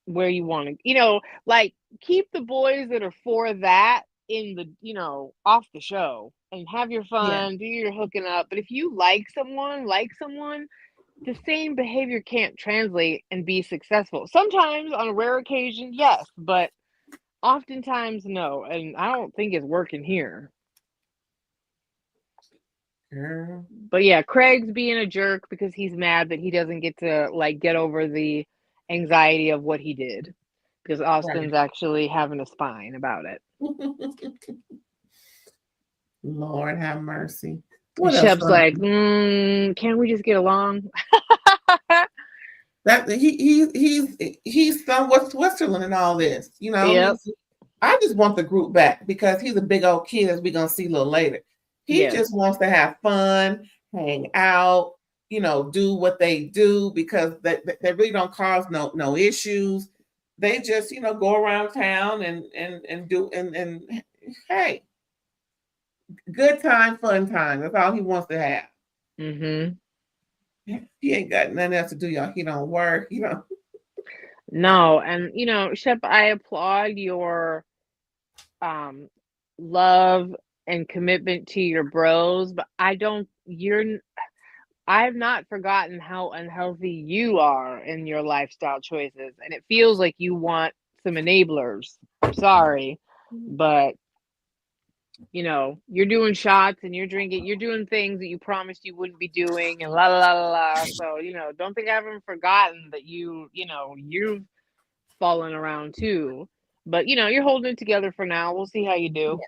where you want to, like keep the boys that are for that in the, off the show and have your Yeah. fun, do your hooking up. But if you like someone, the same behavior can't translate and be successful. Sometimes, on a rare occasion, yes, but oftentimes, no. And I don't think it's working here. Girl. But yeah, Craig's being a jerk because he's mad that he doesn't get to get over the anxiety of what he did because Right. Austin's actually having a spine about it. Lord have mercy. And What else? Shep's like, can't we just get along? That he's somewhat Switzerland and all this. You know, Yep. I just want the group back because he's a big old kid, as we're gonna see a little later. He Yes. just wants to have fun, hang out, you know, do what they do because they really don't cause no issues. They just, you know, go around town and do and hey, good time, fun time. That's all he wants to have. Mm-hmm. He ain't got nothing else to do, y'all. He don't work, you know. No, and Shep, I applaud your um love and commitment to your bros, but I've not forgotten how unhealthy you are in your lifestyle choices, and it feels like you want some enablers. I'm sorry, but you're doing shots and you're drinking, you're doing things that you promised you wouldn't be doing, and la la la la la. So, don't think I haven't forgotten that you've fallen around too. But you're holding it together for now. We'll see how you do.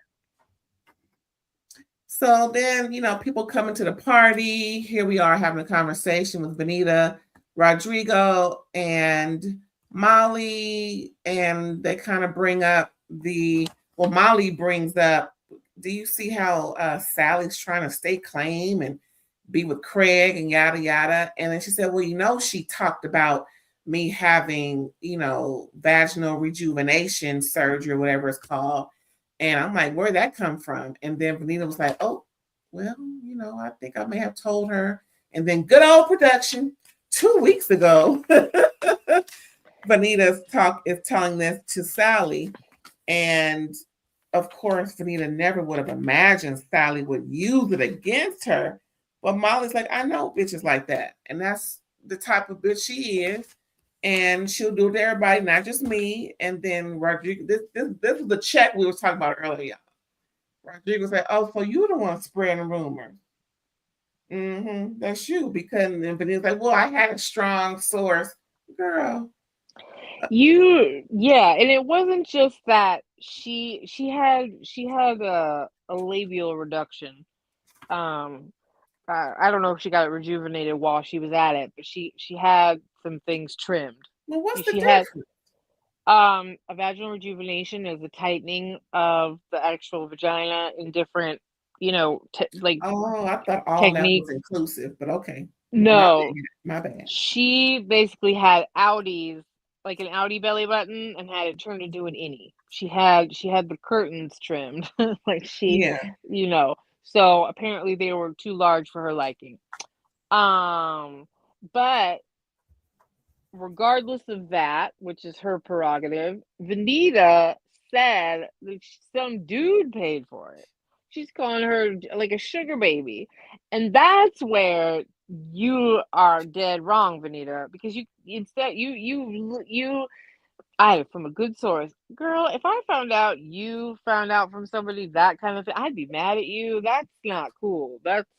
So then, you know, people coming to the party. Here we are having a conversation with Benita, Rodrigo, and Molly, and they kind of bring up Molly brings up, do you see how Sally's trying to stake claim and be with Craig and yada yada? And then she said, well, you know, she talked about me having, you know, vaginal rejuvenation surgery or whatever it's called. And I'm like, where'd that come from? And then Benita was like, oh, well, you know, I think I may have told her. And then good old production 2 weeks ago, Benita is telling this to Sally. And of course, Benita never would have imagined Sally would use it against her. But Molly's like, I know bitches like that. And that's the type of bitch she is. And she'll do it to everybody, not just me. And then Rodrigo, this is the check we were talking about earlier. Rodrigo said, oh, so you're the one spreading rumors. Mm-hmm, that's you. Because then Benita's like, well, I had a strong source. Girl. Yeah, and it wasn't just that she had a labial reduction. I don't know if she got it rejuvenated while she was at it, but she had some things trimmed. Well, what's the She had difference? a vaginal rejuvenation is a tightening of the actual vagina in different, like Oh, I thought all that was techniques. inclusive, but okay. No, My bad. she basically had outies, like an outie belly button, and had it turned into an innie. She had the curtains trimmed, like Yeah. So apparently they were too large for her liking. But regardless of that, which is her prerogative, Vanita said that some dude paid for it. She's calling her like a sugar baby. And that's where you are dead wrong, Vanita, because I, from a good source, girl, if I found out you found out from somebody that kind of thing, I'd be mad at you. That's not cool. That's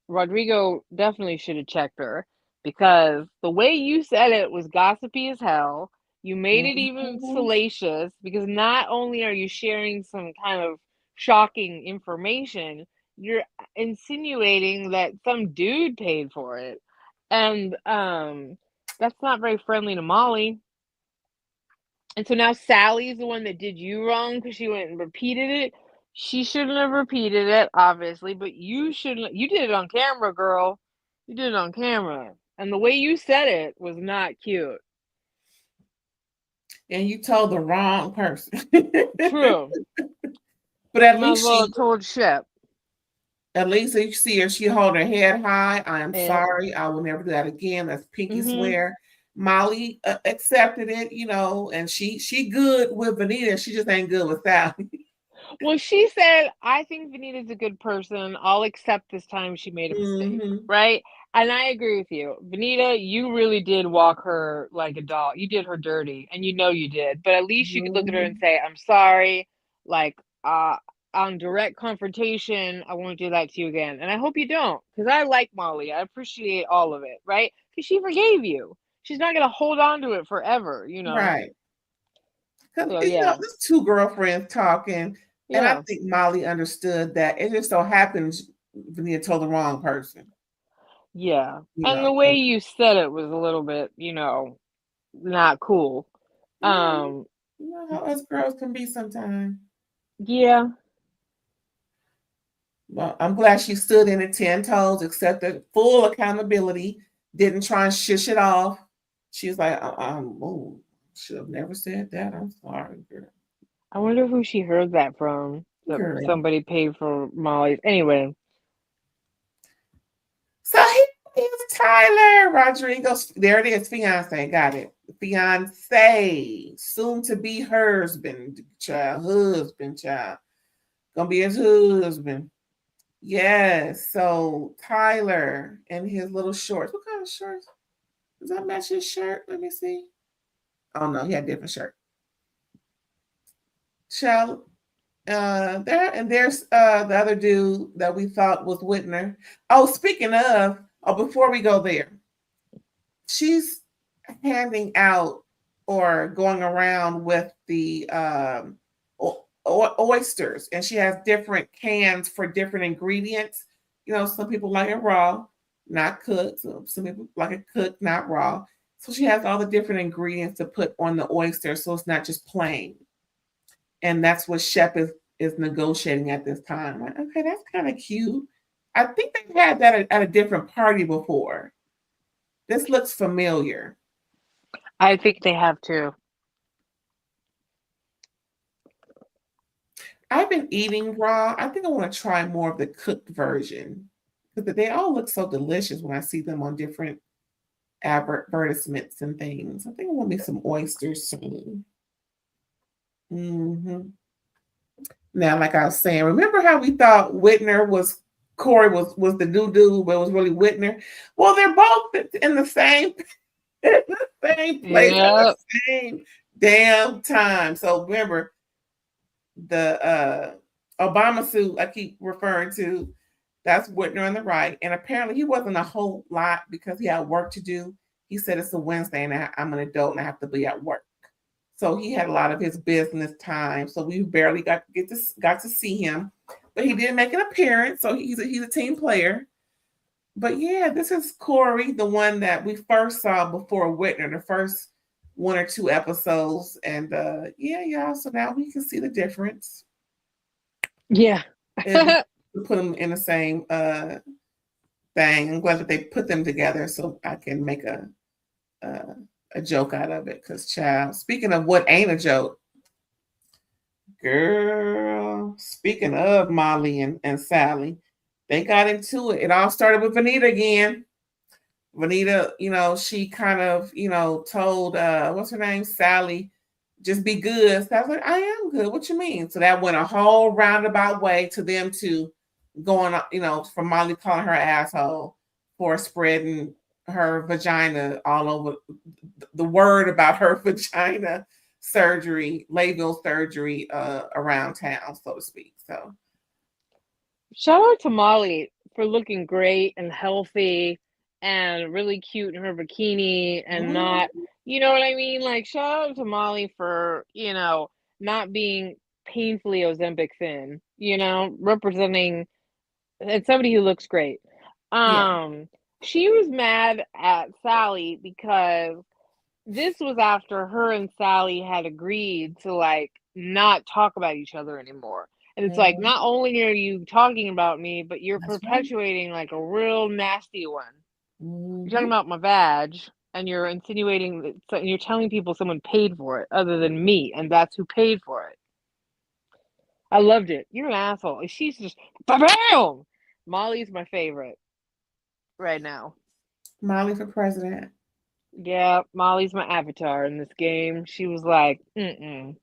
Rodrigo definitely should have checked her, because the way you said it was gossipy as hell. You made it even Mm-hmm. salacious, because not only are you sharing some kind of shocking information, you're insinuating that some dude paid for it. And that's not very friendly to Molly. And so now Sally's the one that did you wrong because she went and repeated it. She shouldn't have repeated it, obviously, but you shouldn't. You did it on camera, girl. You did it on camera. And the way you said it was not cute. And you told the wrong person. True. But at My least she, little told Shep. at least you see her, she hold her head high. I am Yep. sorry. I will never do that again. That's pinky Mm-hmm. swear. Molly accepted it, you know, and she good with Vanita. She just ain't good with Sally. Well, she said, I think Vanita's a good person. I'll accept this time she made a mistake. Mm-hmm. Right? And I agree with you. Vanita, you really did walk her like a dog. You did her dirty, and you did. But at least you could look at her and say, I'm sorry. Like, on direct confrontation, I won't do that to you again. And I hope you don't, because I like Molly. I appreciate all of it, right? Because she forgave you. She's not going to hold on to it forever, Right. Because So, you know, yeah. there's two girlfriends talking. And I Yeah. think Molly understood that. It just so happens Vanita told the wrong person. Yeah. You And the know, way and you said it was a little bit, not cool. yeah, Um, you know how us girls can be sometimes. yeah. Well, I'm glad she stood in it 10 toes, accepted full accountability, didn't try and shush it off. She was like, oh, should have never said that. I'm sorry, girl. I wonder who she heard that from. That Girl. somebody paid for Molly's. Anyway, So here is Tyler Rodriguez. There it is, fiance. Got it. Fiance, soon to be husband, child. Gonna be his husband. Yes. So Tyler and his little shorts. What kind of shorts? Does that match his shirt? Let me see. Oh no, he had a different shirt. Child, there's the other dude that we thought was Whitner. Oh, speaking of, before we go there, she's handing out or going around with the oysters, and she has different cans for different ingredients. You know, some people like it raw, not cooked. Some people like it cooked, not raw. So she has all the different ingredients to put on the oyster, so it's not just plain. And that's what Shep is negotiating at this time. Like, okay, that's kind of cute. I think they've had that at a different party before. This looks familiar. I think they have to. I've been eating raw. I think I want to try more of the cooked version because they all look so delicious when I see them on different advertisements and things. I think I want me some oysters soon. Mm-hmm. Now, like I was saying, remember how we thought Whitner was Corey was the new dude, but it was really Whitner? Well, they're both in the same in the same place at the Yep. same damn time. So remember the Obama suit I keep referring to, that's Whitner on the right. And apparently he wasn't a whole lot because he had work to do. He said it's a Wednesday and I'm an adult and I have to be at work. So he had a lot of his business time. So we barely got to see him. But he did make an appearance. So he's a team player. But yeah, this is Corey, the one that we first saw before Whitner, the first one or two episodes. And yeah, y'all. So now we can see the difference. Yeah. And put them in the same thing. I'm glad that they put them together so I can make a joke out of it. Because, child, speaking of what ain't a joke, girl, speaking of Molly and Sally, they got into it. It all started with Vanita again. Vanita, she kind of, told what's her name, Sally, just be good. So I was like, I am good. What you mean? So that went a whole roundabout way to them to going, from Molly calling her asshole for spreading her vagina all over the word about her vagina surgery, labial surgery around town, so to speak. So Shout out to Molly for looking great and healthy and really cute in her bikini and not, you know what I mean? Like, shout out to Molly for, not being painfully Ozempic thin, representing and somebody who looks great. yeah. She was mad at Sally because this was after her and Sally had agreed to like not talk about each other anymore. And it's like, not only are you talking about me, but you're That's right. perpetuating like a real nasty one. You're talking Mm-hmm. about my vag and you're insinuating that you're telling people someone paid for it other than me, and that's who paid for it. I loved it. You're an asshole. She's just bam. Molly's my favorite right now. Molly for president. Yeah, Molly's my avatar in this game. She was like, mm-mm.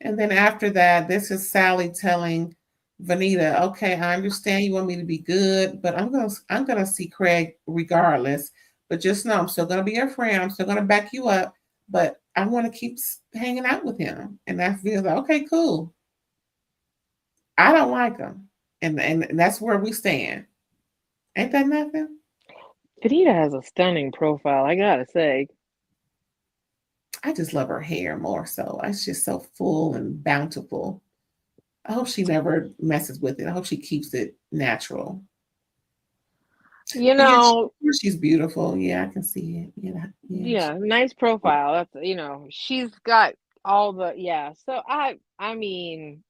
And then after that, this is Sally telling Vanita, okay, I understand you want me to be good, but I'm gonna see Craig regardless. But just know I'm still gonna be your friend. I'm still gonna back you up. But I want to keep hanging out with him. And that feels like, okay, cool. I don't like him. And that's where we stand. Ain't that nothing? Vanita has a stunning profile, I gotta say. I just love her hair more so. It's just so full and bountiful. I hope she never messes with it. I hope she keeps it natural. You Yeah, know, she's beautiful. Yeah, I can see it. yeah, nice profile. That's, she's got all the, yeah. So I mean,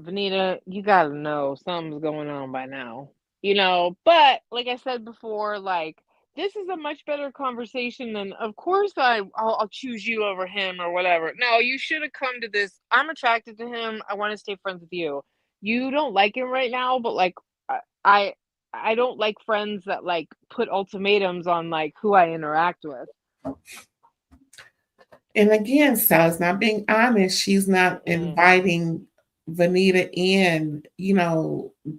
Vanita, you gotta know something's going on by now. But like I said before, like, this is a much better conversation than, of course, I'll choose you over him or whatever. No, you should have come to this. I'm attracted to him. I want to stay friends with you. You don't like him right now, but like, I I I don't like friends that like put ultimatums on like who I interact with. And again, Sal's not being honest. She's not Mm. inviting Vanita in,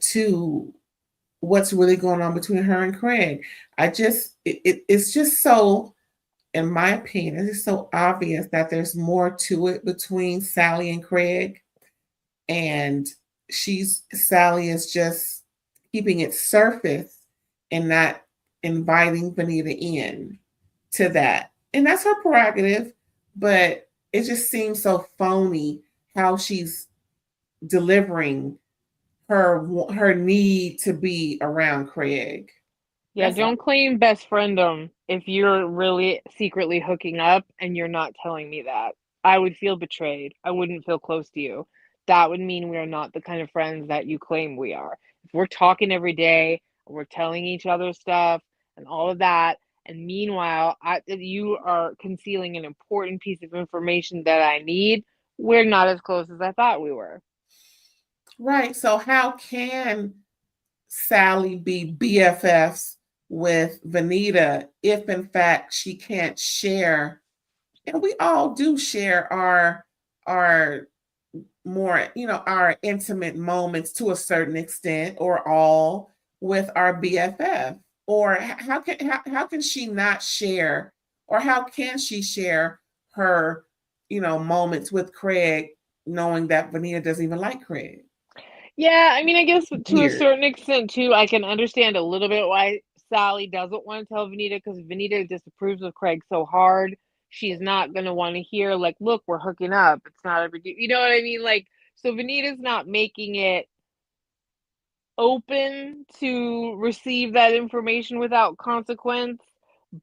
to what's really going on between her and Craig. It's just so, in my opinion, it's so obvious that there's more to it between Sally and Craig. And Sally is just keeping it surface and not inviting Vanita in to that. And that's her prerogative, but it just seems so phony how she's delivering her need to be around Craig. Yeah, That's don't all. claim best friendom if you're really secretly hooking up and you're not telling me that. I would feel betrayed. I wouldn't feel close to you. That would mean we are not the kind of friends that you claim we are. If we're talking every day, we're telling each other stuff and all of that, and meanwhile, you are concealing an important piece of information that I need, we're not as close as I thought we were. Right. So how can Sally be BFFs with Vanita if in fact she can't share, and we all do share our more, our intimate moments to a certain extent or all with our BFF? Or how can she not share, or how can she share her, moments with Craig knowing that Vanita doesn't even like Craig? Yeah, I mean, I guess to a Weird. certain extent too, I can understand a little bit why Sally doesn't want to tell Vanita because Vanita disapproves of Craig so hard. She's not gonna want to hear like, "Look, we're hooking up. It's not a big deal." You know what I mean? Like, so Vanita's not making it open to receive that information without consequence,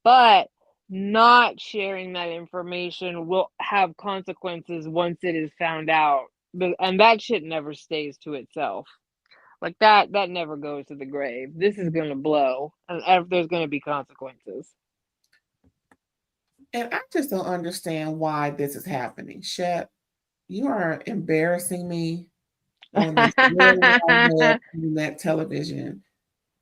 but not sharing that information will have consequences once it is found out. And that shit never stays to itself. Like that never goes to the grave. This is gonna blow, and there's gonna be consequences. And I just don't understand why this is happening. Shep, you are embarrassing me on this Real Housewives internet television,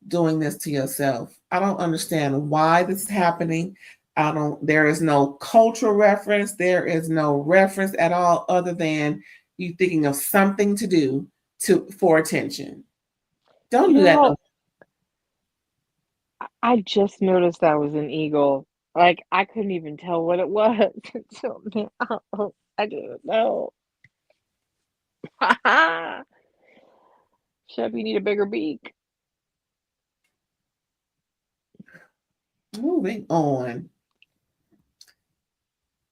doing this to yourself. I don't understand why this is happening. There is no cultural reference. There is no reference at all other than you thinking of something to do for attention. Don't You do that. know, I just noticed that was an eagle. Like I couldn't even tell what it was until now. I didn't know. Chef, you need a bigger beak. Moving on.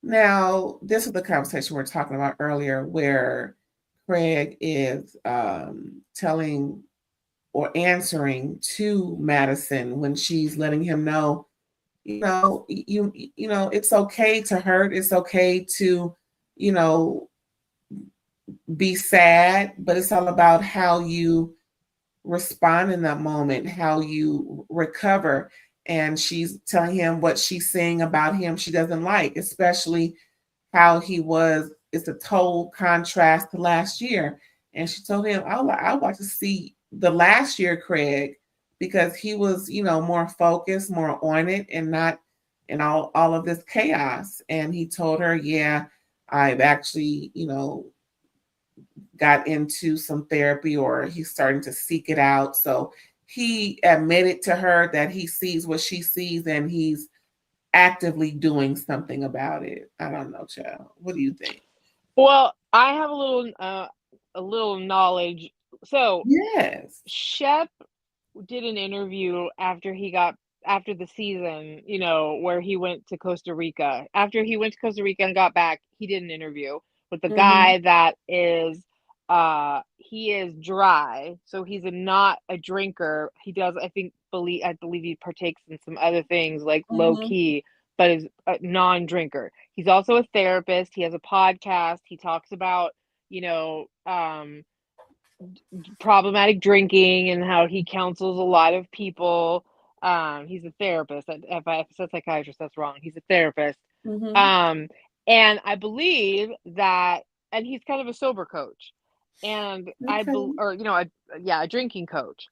Now, this is the conversation we are talking about earlier, where Craig is telling or answering to Madison when she's letting him know, it's okay to hurt, it's okay to, you know, be sad, but it's all about how you respond in that moment, how you recover. And she's telling him what she's saying about him she doesn't like, especially how he was. It's a total contrast to last year. And she told him, I want to see the last year Craig, because he was, more focused, more on it, and not in all of this chaos. And he told her, yeah, I've actually, got into some therapy, or he's starting to seek it out. So he admitted to her that he sees what she sees and he's actively doing something about it. I don't know, child. What do you think? Well, I have a little knowledge. So Yes. Shep did an interview after the season, where he went to Costa Rica. After he went to Costa Rica and got back, he did an interview with the Mm-hmm. guy that is he is dry, so he's not a drinker. He does, I believe he partakes in some other things like low Mm-hmm. key, but is a non-drinker. He's also a therapist. He has a podcast. He talks about, you know, problematic drinking and how he counsels a lot of people. He's a therapist. If I said psychiatrist, that's wrong. He's a therapist. Mm-hmm. Um, and I believe that, and he's kind of a sober coach, and Okay. or a drinking coach.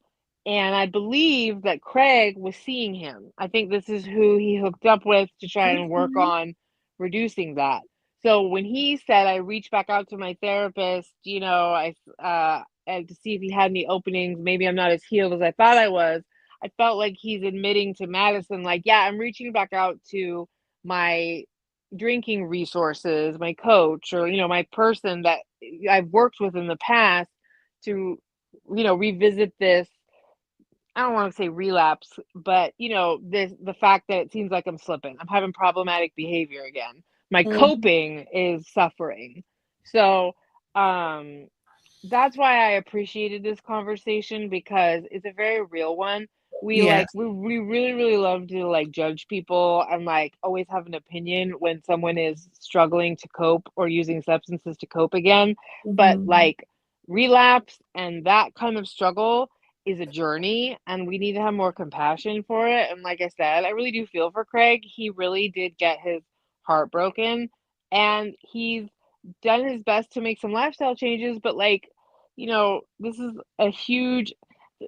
And I believe that Craig was seeing him. I think this is who he hooked up with to try and work Okay. on reducing that. So when he said, I reached back out to my therapist, and to see if he had any openings, maybe I'm not as healed as I thought I was. I felt like he's admitting to Madison, like, yeah, I'm reaching back out to my drinking resources, my coach, or, my person that I've worked with in the past to, revisit this. I don't want to say relapse, but the fact that it seems like I'm slipping. I'm having problematic behavior again. My Mm-hmm. coping is suffering. So, um that's why I appreciated this conversation, because it's a very real one. Yes. We really, really love to like judge people and like always have an opinion when someone is struggling to cope or using substances to cope again. But Mm-hmm. like relapse and that kind of struggle is a journey, and we need to have more compassion for it. And like I said, I really do feel for Craig. He really did get his heart broken, and he's done his best to make some lifestyle changes, but like, this is a huge,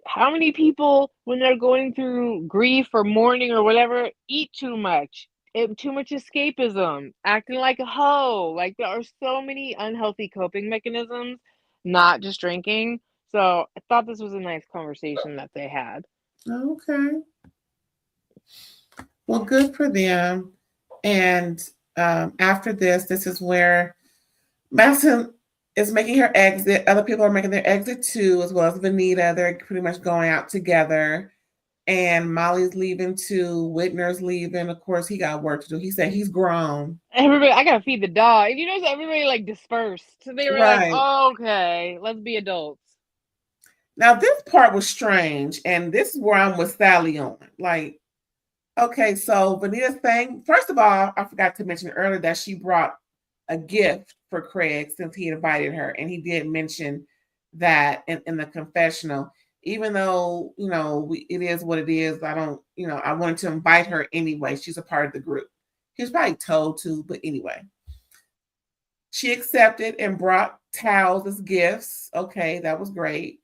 how many people when they're going through grief or mourning or whatever eat too much, too much escapism, acting like a hoe. Like there are so many unhealthy coping mechanisms, not just drinking. So I thought this was a nice conversation that they had. Okay. Well, good for them. And after this is where Madison is making her exit. Other people are making their exit too, as well as Vanita. They're pretty much going out together. And Molly's leaving too. Whitner's leaving. Of course, he got work to do. He said he's grown. Everybody, I gotta feed the dog. If you notice, everybody like dispersed. So they were like, Right. oh, okay, let's be adults. Now, this part was strange. And this is where I'm with Sally on. Like, okay, so Vanita's thing, first of all, I forgot to mention earlier that she brought a gift for Craig since he invited her. And he did mention that in the confessional. Even though, it is what it is, I don't, I wanted to invite her anyway. She's a part of the group. He was probably told to, but anyway. She accepted and brought towels as gifts. Okay, that was great.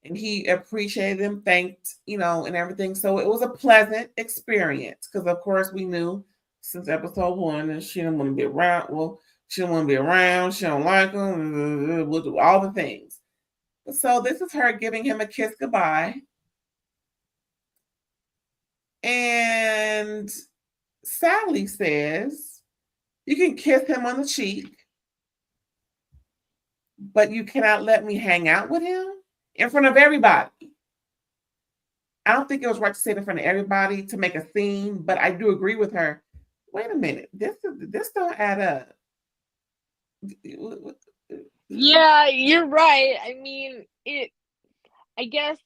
And he appreciated them, thanked, and everything. So it was a pleasant experience because, of course, we knew since episode 1 that she didn't want to be around. Well, she don't want to be around. She don't like him. We'll do all the things. So this is her giving him a kiss goodbye. And Sally says, you can kiss him on the cheek, but you cannot let me hang out with him in front of everybody. I don't think it was right to say it in front of everybody to make a scene, but I do agree with her. Wait a minute, this don't add up. Yeah, you're right. I mean, I guess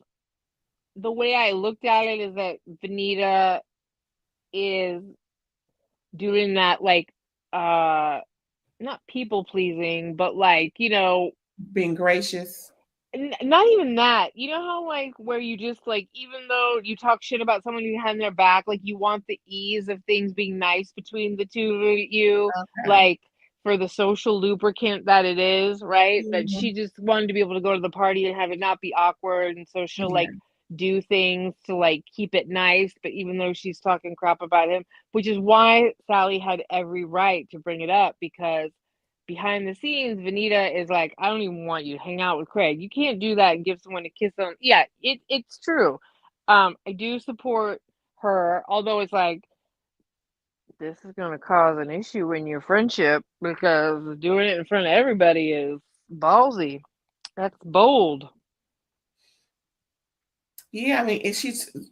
the way I looked at it is that Vanita is doing that, like, not people pleasing, but like, Being gracious. not even that. You know how like where you just like, even though you talk shit about someone behind their back, like you want the ease of things being nice between the two of you, Okay. like for the social lubricant that it is, right? That Mhm. she just wanted to be able to go to the party and have it not be awkward, and so she'll Yeah. like do things to like keep it nice, but even though she's talking crap about him, which is why Sally had every right to bring it up, because behind the scenes, Vanita is like, I don't even want you to hang out with Craig. You can't do that and give someone a kiss on. Yeah, it's true. I do support her, although it's like this is gonna cause an issue in your friendship because doing it in front of everybody is ballsy. That's bold. Yeah, I mean,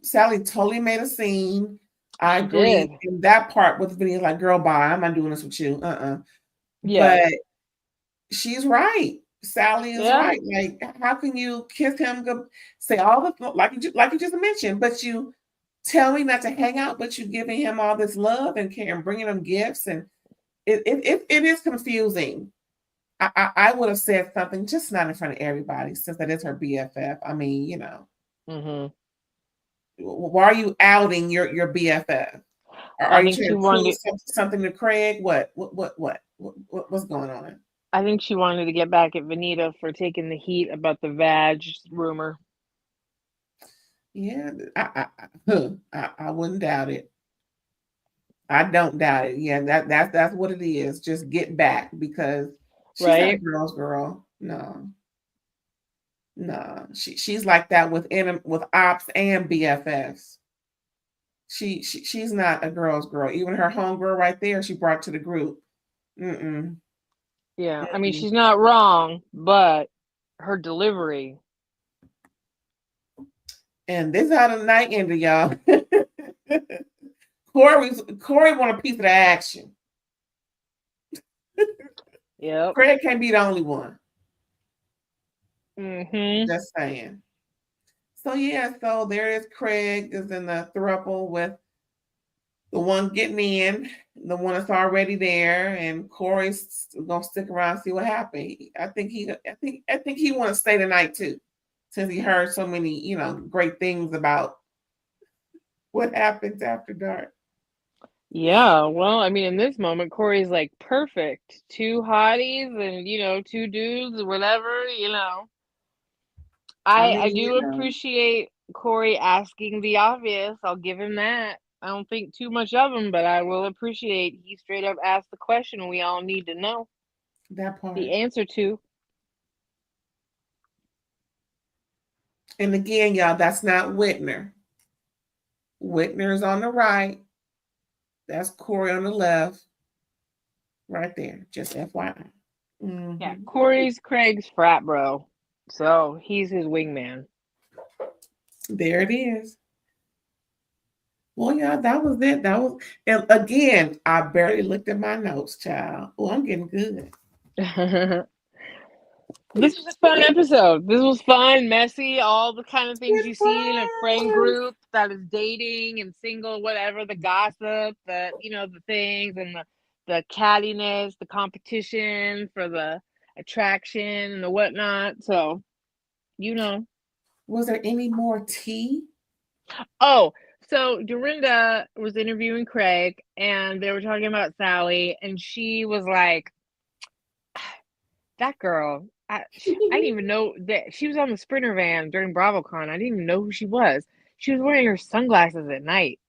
Sally totally made a scene. I She agree did. in that part with Vanita, like, girl, bye. I'm not doing this with you. Yeah. But she's right. Sally is Yeah. right. Like, how can you kiss him? Say all the like you just mentioned, but you tell me not to hang out, but you giving him all this love and care and bringing him gifts, and it is confusing. I would have said something, just not in front of everybody, since that is her BFF. I mean, Mm-hmm. why are you outing your BFF? Are I you think trying she to prove wanted. something to Craig? What's going on? I think she wanted to get back at Vanita for taking the heat about the vag rumor. Yeah, I wouldn't doubt it. I don't doubt it. Yeah, that's what it is. Just get back, because she's not a Right. girl's girl. No, no. She's like that with ops and BFFs. She's not a girl's girl. Even her homegirl right there, she brought to the group. Mm-mm. Yeah. I mean, Mm-mm. she's not wrong, but her delivery. And this is how the night ended, y'all. Corey want a piece of the action. Yep. Craig can't be the only one. Mm-hmm. Just saying. So yeah, so there is Craig is in the throuple with the one getting in, the one that's already there, and Corey's gonna stick around and see what happens. I think he want to stay tonight too, since he heard so many great things about what happens after dark. Yeah. Well, I mean, in this moment, Corey's like perfect. Two hotties and two dudes, whatever. I I mean, do appreciate Corey asking the obvious. I'll give him that. I don't think too much of him, but I will appreciate he straight up asked the question we all need to know that the part. answer to. And again, y'all, that's not Whitner. Whitner is on the right. That's Corey on the left. Right there. Just FYI. Mm-hmm. Yeah, Corey's Craig's frat bro, so he's his wingman. There it is. Well, yeah, that was it. That was, and again, I barely looked at my notes, child. Oh, I'm getting good. This was a fun episode. This was fun, messy, all the kind of things you It see in a friend was. group that is dating and single, whatever, the gossip, the things and the cattiness, the competition for the attraction and the whatnot. So, you know. Was there any more tea? Oh, so Dorinda was interviewing Craig and they were talking about Sally, and she was like, that girl, I didn't even know that she was on the Sprinter van during BravoCon. I didn't even know who she was. She was wearing her sunglasses at night.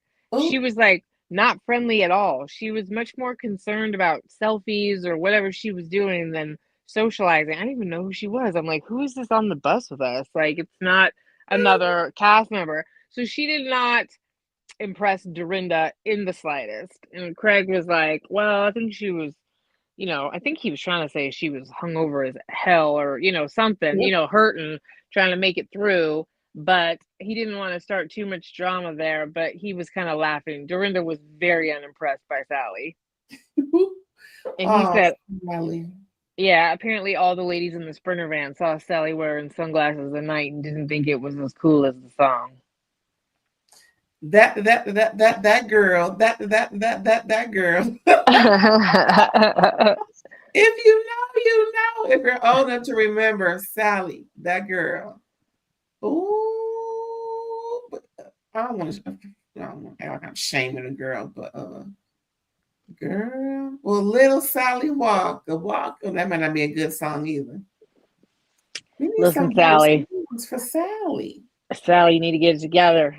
She Oh, was like not friendly at all. She was much more concerned about selfies or whatever she was doing than socializing. I didn't even know who she was. I'm like, who is this on the bus with us? Like, it's not another cast member. So she did not impress Dorinda in the slightest. And Craig was like, well, I think she was I think he was trying to say she was hungover as hell or, something, yep. hurting, trying to make it through. But he didn't want to start too much drama there. But he was kind of laughing. Dorinda was very unimpressed by Sally. And he Oh, said, Sally. yeah, apparently all the ladies in the Sprinter van saw Sally wearing sunglasses at night and didn't think it was as cool as the song. That girl. That girl. If you know, you know. If you're old enough to remember Sally, that girl. Ooh, but I don't want to. I don't want to act like I'm shaming a girl, but girl. Well, little Sally Walker, Walker. That might not be a good song either. We need Listen, some better Sally. songs for Sally. Sally, you need to get it together.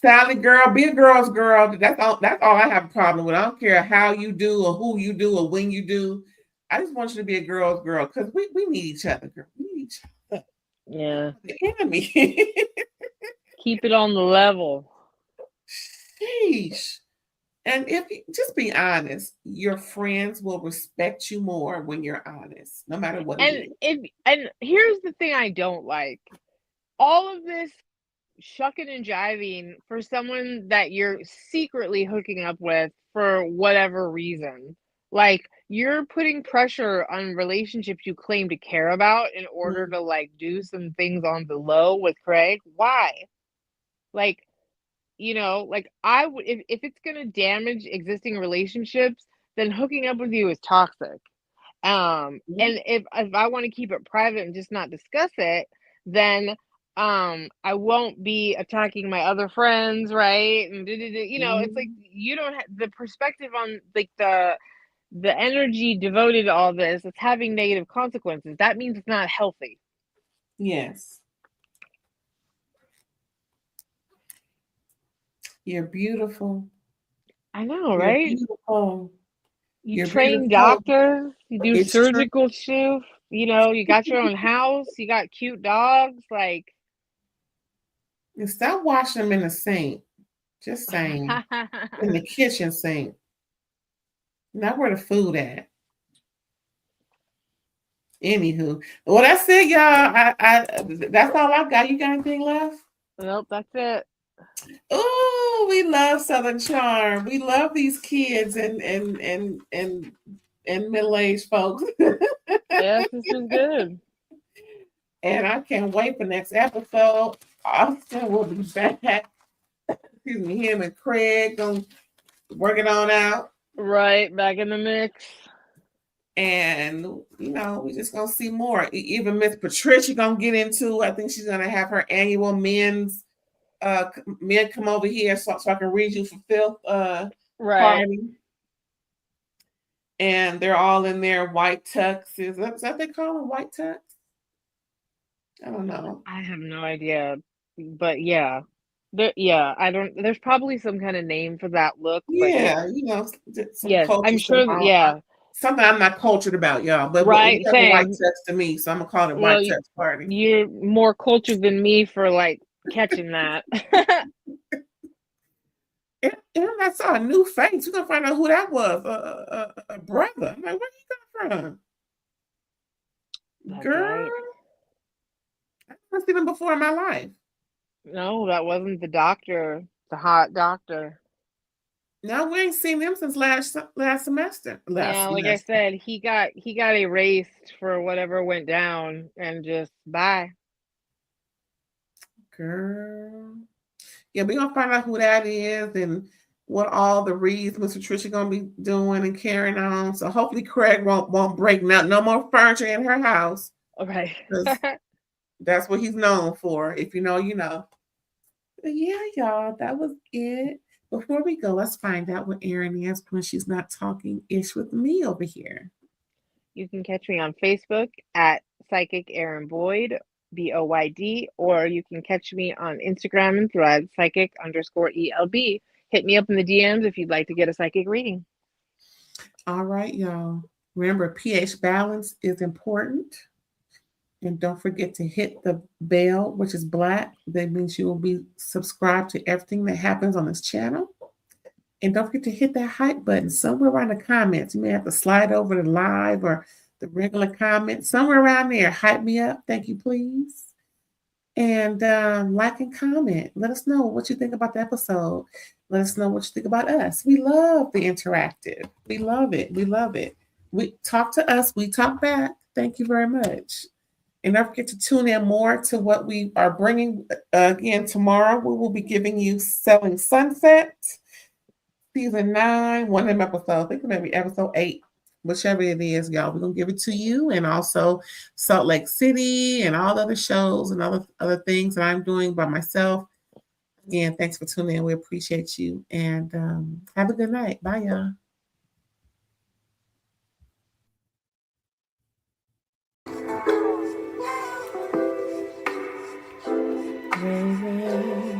Sally girl, be a girl's girl. That's all. That's all I have a problem with. I don't care how you do or who you do or when you do. I just want you to be a girl's girl because we need each other, girl. We need each other. Yeah. The enemy. Keep it on the level. Sheesh. And if you just be honest, your friends will respect you more when you're honest, no matter what it is. And here's the thing I don't like. All of this shucking and jiving for someone that you're secretly hooking up with for whatever reason. Like, you're putting pressure on relationships you claim to care about in order to like do some things on the low with Craig. Why? Like, like I would if it's gonna damage existing relationships, then hooking up with you is toxic. And if I want to keep it private and just not discuss it, then I won't be attacking my other friends, right? And it's like you don't have the perspective on like the energy devoted to all this. It's having negative consequences. That means it's not healthy. Yes. You're beautiful. I know, You're right? beautiful. You You're train beautiful. doctors, you do It's true. surgical stuff, you got your own house, you got cute dogs, like And stop washing them in the sink. Just saying. In the kitchen sink. Not where the food at. Anywho. Well, that's it, y'all. I that's all I got. You got anything left? Nope, that's it. Oh, we love Southern Charm. We love these kids and middle-aged folks. Yes, this was good. And I can't wait for next episode. Austin will be back. Excuse me, him and Craig gonna work it on out. Right, back in the mix. And we just gonna see more. Even Miss Patricia gonna get into. I think she's gonna have her annual men come over here so I can read you for filth Right. party. And they're all in their white tux. Is that what they call them, white tux? I don't know. I have no idea, but yeah. I don't. There's probably some kind of name for that look, but Yeah, some yes, culture, I'm sure. Yeah, something I'm not cultured about, y'all. But right. whatever white Same. tux to me, so I'm gonna call it Well, white tux party. you're more cultured than me for like catching that. And I saw a new face. We're gonna find out who that was. A brother. I'm like, where you come from? That's Girl, right. I never seen him before in my life. No, that wasn't the doctor, the hot doctor. No, we ain't seen him since last semester. Yeah, like I said, he got erased for whatever went down, and just bye. Girl. Yeah, we're gonna find out who that is and what all the reads Mr. Trisha gonna be doing and carrying on. So hopefully Craig won't break no more furniture in her house. Okay. That's what he's known for. If you know, you know. But yeah, y'all, that was it. Before we go, let's find out what Erin is when she's not talking ish with me over here. You can catch me on Facebook at Psychic Erin Boyd, BOYD, or you can catch me on Instagram and Threads, psychic_ELB. Hit me up in the DMs if you'd like to get a psychic reading. All right, y'all. Remember, pH balance is important. And don't forget to hit the bell, which is black. That means you will be subscribed to everything that happens on this channel. And don't forget to hit that hype button somewhere around the comments. You may have to slide over to live or the regular comments. Somewhere around there, hype me up. Thank you, please. And like and comment. Let us know what you think about the episode. Let us know what you think about us. We love the interactive. We love it. We love it. We talk to us. We talk back. Thank you very much. And don't forget to tune in more to what we are bringing. Again, tomorrow we will be giving you Selling Sunset, Season 9, one of them episodes. I think maybe episode 8, whichever it is, y'all. We're going to give it to you. And also Salt Lake City and all the other shows and other things that I'm doing by myself. Again, thanks for tuning in. We appreciate you. And have a good night. Bye, y'all. Rain, rain.